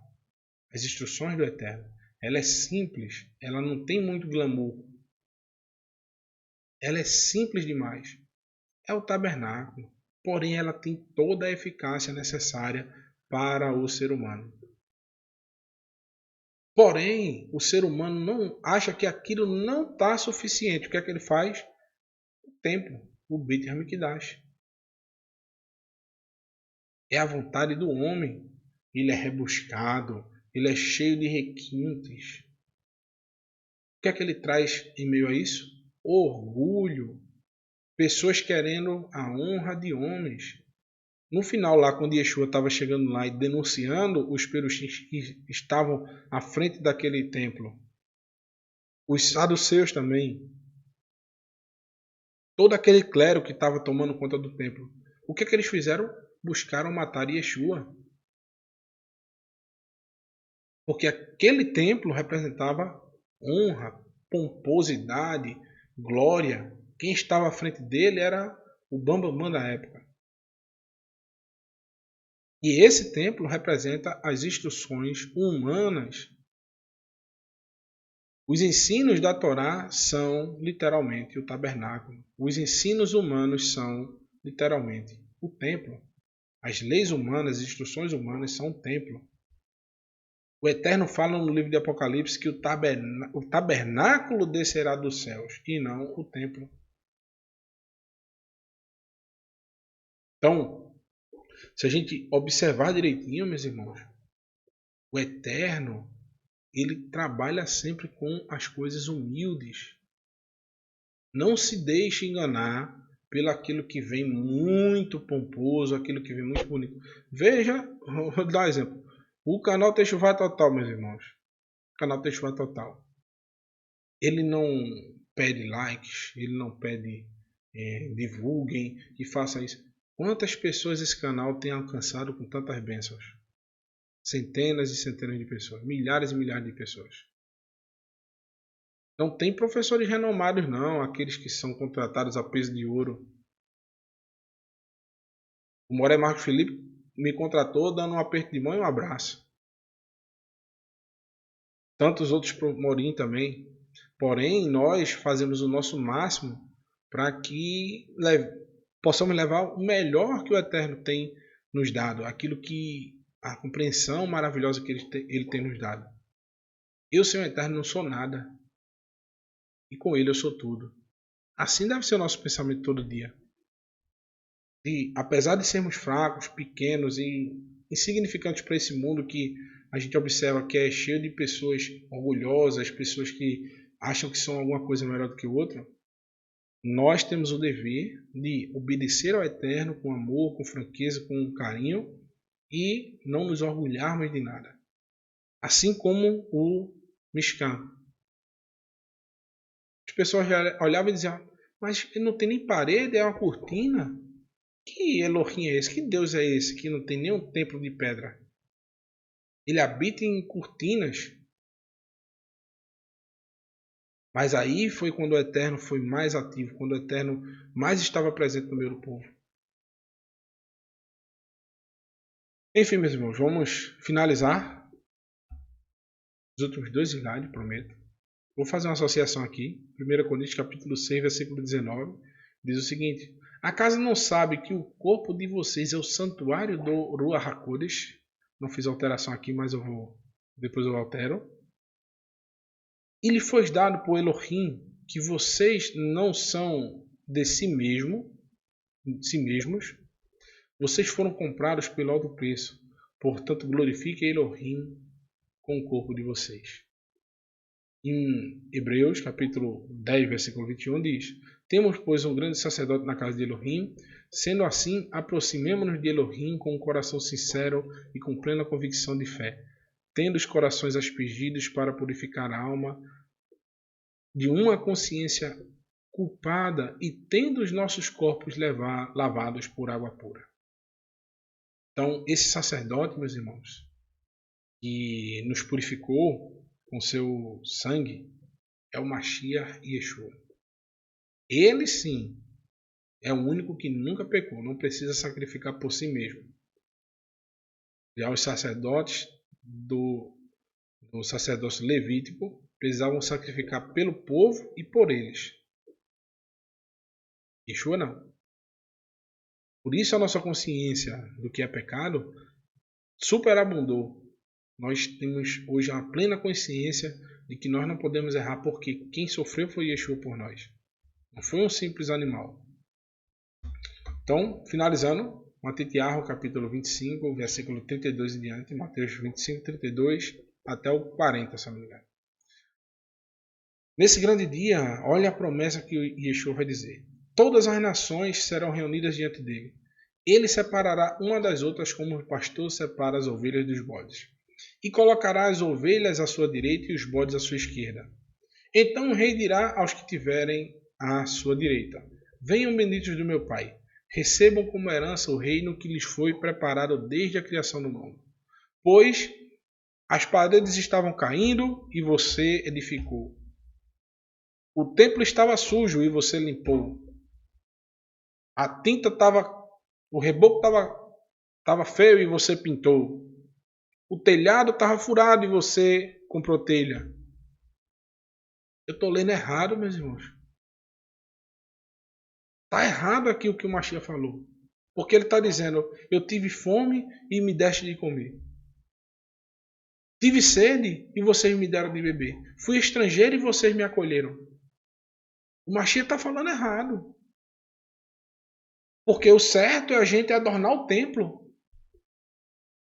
as instruções do Eterno. Ela é simples, ela não tem muito glamour. Ela é simples demais. É o tabernáculo, porém ela tem toda a eficácia necessária para o ser humano. Porém, o ser humano não acha que aquilo não está suficiente. O que é que ele faz? O templo, o Beit HaMikdash. É a vontade do homem. Ele é rebuscado, ele é cheio de requintes. O que é que ele traz em meio a isso? Orgulho. Pessoas querendo a honra de homens. No final, lá, quando Yeshua estava chegando lá e denunciando os perushins que estavam à frente daquele templo, os saduceus também, todo aquele clero que estava tomando conta do templo, o que é que eles fizeram? Buscaram matar Yeshua. Porque aquele templo representava honra, pomposidade, glória. Quem estava à frente dele era o bambambam da época. E esse templo representa as instruções humanas. Os ensinos da Torá são literalmente o tabernáculo. Os ensinos humanos são literalmente o templo. As leis humanas, as instruções humanas são o templo. O Eterno fala no livro de Apocalipse que o tabernáculo descerá dos céus e não o templo. Então, Se a gente observar direitinho, meus irmãos, o Eterno, ele trabalha sempre com as coisas humildes. Não se deixe enganar pelo aquilo que vem muito pomposo, aquilo que vem muito bonito. Veja, vou dar um exemplo. O canal Techuvá Total, meus irmãos. O canal Techuvá Total. Ele não pede likes, ele não pede divulguem e faça isso. Quantas pessoas esse canal tem alcançado com tantas bênçãos? Centenas e centenas de pessoas, milhares e milhares de pessoas. Não tem professores renomados não, aqueles que são contratados a peso de ouro. O Moré Marcos Felipe me contratou dando um aperto de mão e um abraço. Tantos outros Morim também. Porém, nós fazemos o nosso máximo para que possamos levar o melhor que o Eterno tem nos dado, aquilo que a compreensão maravilhosa que ele tem nos dado. Eu, sem o Eterno, não sou nada. E com ele eu sou tudo. Assim deve ser o nosso pensamento todo dia. E apesar de sermos fracos, pequenos e insignificantes para esse mundo que a gente observa que é cheio de pessoas orgulhosas, pessoas que acham que são alguma coisa melhor do que o outro, nós temos o dever de obedecer ao Eterno com amor, com franqueza, com carinho e não nos orgulharmos de nada. Assim como o Mishkan. As pessoas olhavam e diziam, mas ele não tem nem parede, é uma cortina? Que Elohim é esse? Que Deus é esse que não tem nenhum templo de pedra? Ele habita em cortinas. Mas aí foi quando o Eterno foi mais ativo, quando o Eterno mais estava presente no meio do povo. Enfim, meus irmãos, vamos finalizar os últimos 2 slides, prometo. Vou fazer uma associação aqui. 1 Coríntios capítulo 6, versículo 19. Diz o seguinte: acaso não sabe que o corpo de vocês é o santuário do Ruach HaKodesh? Não fiz alteração aqui, mas depois eu altero. E lhe foi dado por Elohim que vocês não são de si mesmos, vocês foram comprados pelo alto preço. Portanto, glorifiquem Elohim com o corpo de vocês. Em Hebreus, capítulo 10, versículo 21, diz: temos, pois, um grande sacerdote na casa de Elohim. Sendo assim, aproximemo-nos de Elohim com um coração sincero e com plena convicção de fé, tendo os corações aspergidos para purificar a alma de uma consciência culpada e tendo os nossos corpos lavados por água pura. Então, esse sacerdote, meus irmãos, que nos purificou com seu sangue, é o Mashiach Yeshua. Ele sim é o único que nunca pecou, não precisa sacrificar por si mesmo. Já os sacerdotes do sacerdócio levítico precisavam sacrificar pelo povo e por eles. Yeshua não. Por isso a nossa consciência do que é pecado superabundou. Nós temos hoje a plena consciência de que nós não podemos errar porque quem sofreu foi Yeshua por nós. Não foi um simples animal. Então, finalizando, Matitiarro, capítulo 25, versículo 32 em diante, Mateus 25, 32 até o 40, se não me engano. Nesse grande dia, olha a promessa que Yeshua vai dizer. Todas as nações serão reunidas diante dele. Ele separará uma das outras como o pastor separa as ovelhas dos bodes. E colocará as ovelhas à sua direita e os bodes à sua esquerda. Então o rei dirá aos que tiverem à sua direita: venham benditos do meu Pai, recebam como herança o reino que lhes foi preparado desde a criação do mundo. Pois as paredes estavam caindo e você edificou. O templo estava sujo e você limpou. A tinta o reboco estava feio e você pintou. O telhado estava furado e você comprou telha. Eu estou lendo errado, meus irmãos. Está errado aqui o que o Mashiach falou. Porque ele está dizendo, eu tive fome e me deste de comer. Tive sede e vocês me deram de beber. Fui estrangeiro e vocês me acolheram. O Mashiach está falando errado. Porque o certo é a gente adornar o templo.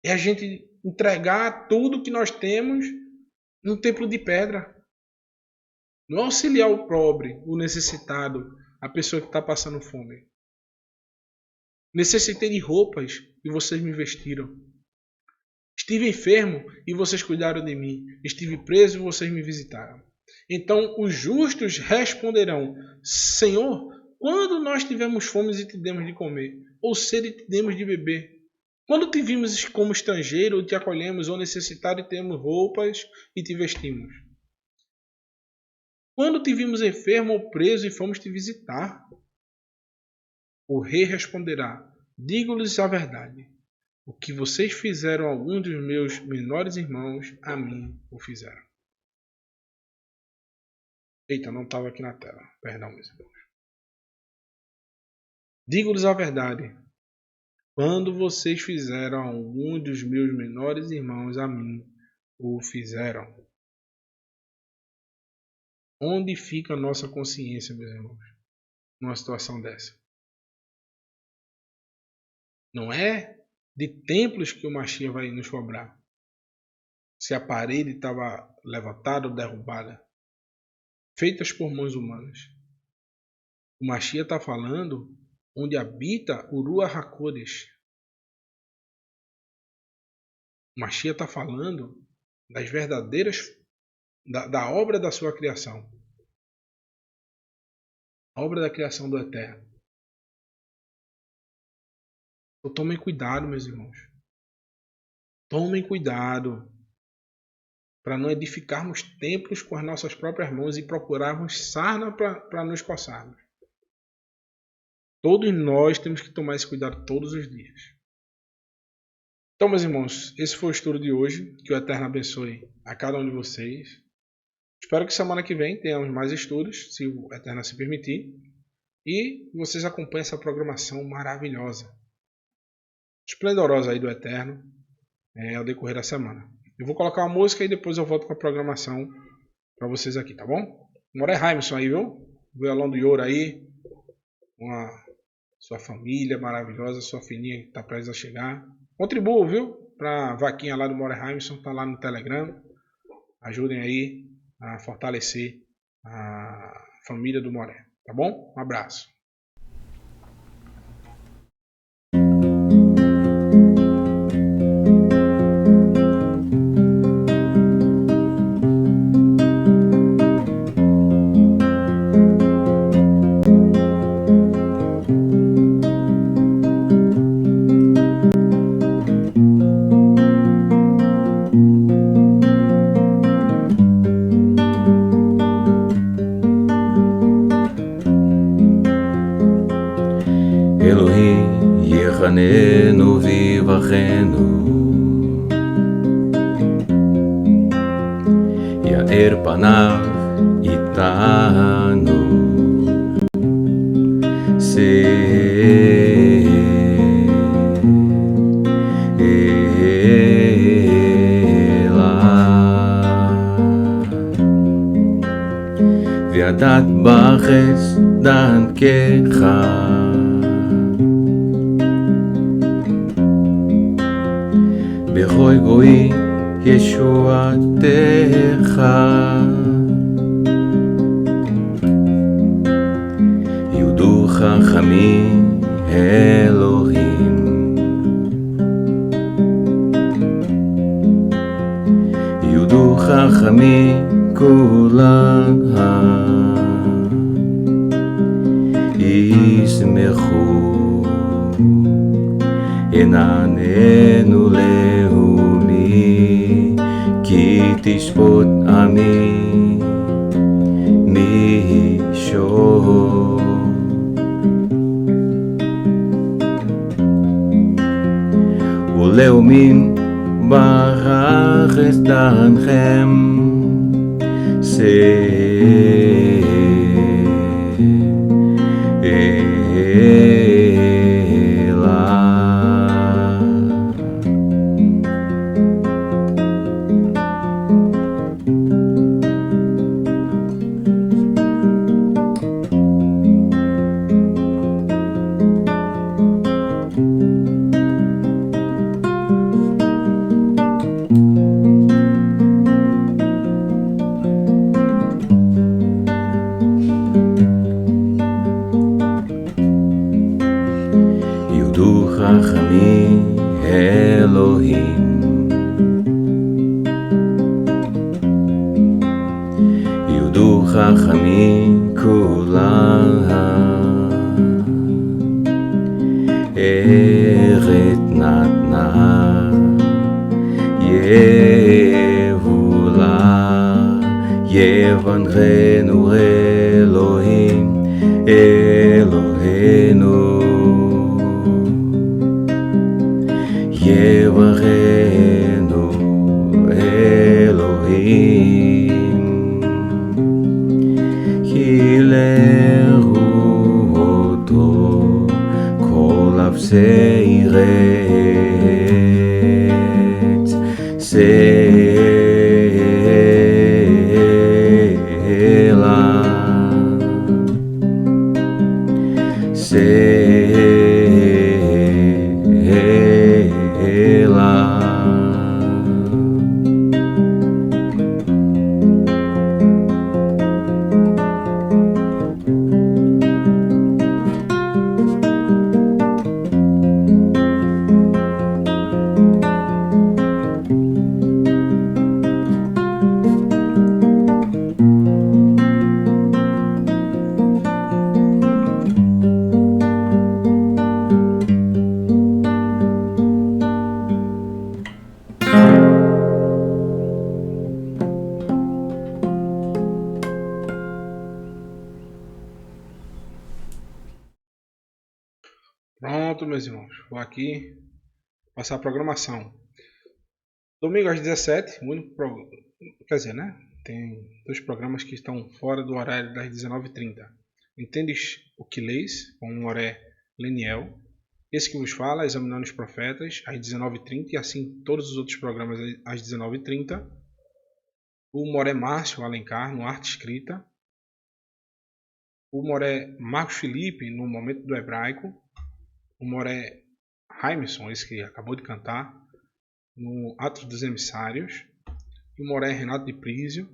É a gente entregar tudo que nós temos num templo de pedra. Não é auxiliar o pobre, o necessitado, a pessoa que está passando fome. Necessitei de roupas e vocês me vestiram. Estive enfermo e vocês cuidaram de mim. Estive preso e vocês me visitaram. Então os justos responderão: Senhor, quando nós tivemos fome e te demos de comer, ou sede e te demos de beber? Quando te vimos como estrangeiro e te acolhemos, ou necessitado e temos roupas e te vestimos? Quando te vimos enfermo ou preso e fomos te visitar? O rei responderá: digo-lhes a verdade. O que vocês fizeram a algum dos meus menores irmãos, a mim o fizeram. Eita, não estava aqui na tela. Perdão, meus irmãos. Digo-lhes a verdade. Quando vocês fizeram a algum dos meus menores irmãos, a mim o fizeram. Onde fica a nossa consciência, meus irmãos, numa situação dessa? Não é de templos que o Mashiach vai nos cobrar. Se a parede estava levantada ou derrubada, feitas por mãos humanas. O Mashiach está falando onde habita o Ruach HaKodesh. O Mashiach está falando das verdadeiras, da obra da sua criação. A obra da criação do Eterno. Então tomem cuidado, meus irmãos. Tomem cuidado para não edificarmos templos com as nossas próprias mãos e procurarmos sarna para nos coçarmos. Todos nós temos que tomar esse cuidado todos os dias. Então, meus irmãos, esse foi o estudo de hoje. Que o Eterno abençoe a cada um de vocês. Espero que semana que vem tenhamos mais estudos, se o Eterno se permitir. E vocês acompanhem essa programação maravilhosa, esplendorosa aí do Eterno ao decorrer da semana. Eu vou colocar uma música e depois eu volto com a programação para vocês aqui, tá bom? Moré Raimson aí, viu? Violão do Ioro aí. Com a sua família maravilhosa, sua filhinha que está prestes a chegar. Contribua, viu? Para a vaquinha lá do Moré Raimson, tá lá no Telegram. Ajudem aí a fortalecer a família do Moré, tá bom? Um abraço. יחננו ויבחנו, יאר פניו איתנו, סלע וידעת בחסדן ככה בכל גוי ישועתך, יודו חכמים אלוהים, יודו חכמים כולם ישמחו, ינעננו לאומי, כי תשפוט עמי מישור. ולאומים בארץ דנכם, החכמים כולם ארץ נתנה יבולה יברכנו אלוהים אלוהינו יברכנו אלוהים כי לרעו אותו כל אפסי ארץ סלע סלע Pronto, meus irmãos. Vou aqui passar a programação. Domingo às 17, quer dizer, né? Tem 2 programas que estão fora do horário das 19h30. Entendes o que leis? Com o Moré Leniel. Esse que vos fala, examinando os profetas, às 19h30. E assim todos os outros programas às 19h30. O Moré Márcio Alencar, no Arte Escrita. O Moré Marcos Felipe, no Momento do Hebraico. O Moré Jaimson, esse que acabou de cantar, no Atos dos Emissários. E o Moré Renato de Prísio,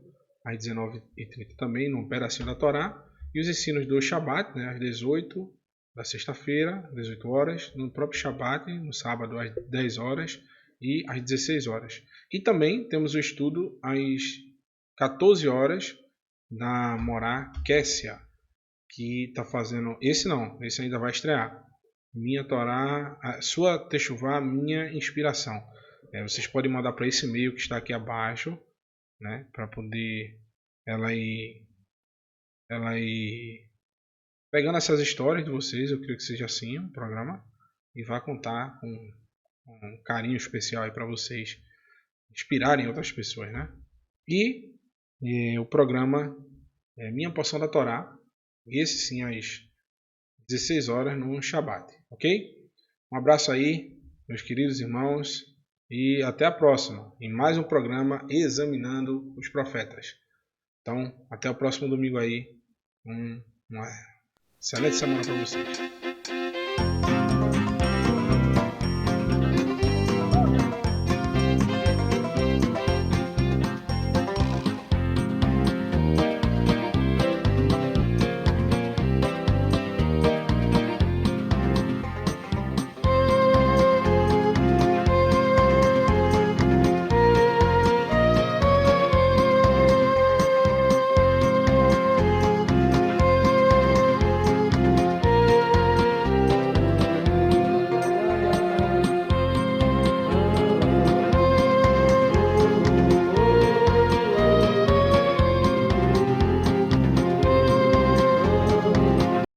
às 19h30 também, no Pedacinho da Torá. E os ensinos do Shabat, né, às 18 da sexta-feira, 18 horas. No próprio Shabat, no sábado, às 10 horas e às 16 horas. E também temos o estudo às 14 horas na Morá Kessia, que está fazendo... Esse ainda vai estrear. Minha Torá, a sua Techuvá, minha inspiração. Vocês podem mandar para esse e-mail que está aqui abaixo, né, para poder ela ir pegando essas histórias de vocês. Eu creio que seja assim o programa, e vai contar com um carinho especial aí para vocês inspirarem outras pessoas, né? E o programa é Minha Porção da Torá, esse sim às 16 horas no Shabat, ok? Um abraço aí, meus queridos irmãos, e até a próxima, em mais um programa Examinando os Profetas. Então, até o próximo domingo aí, uma excelente semana para vocês.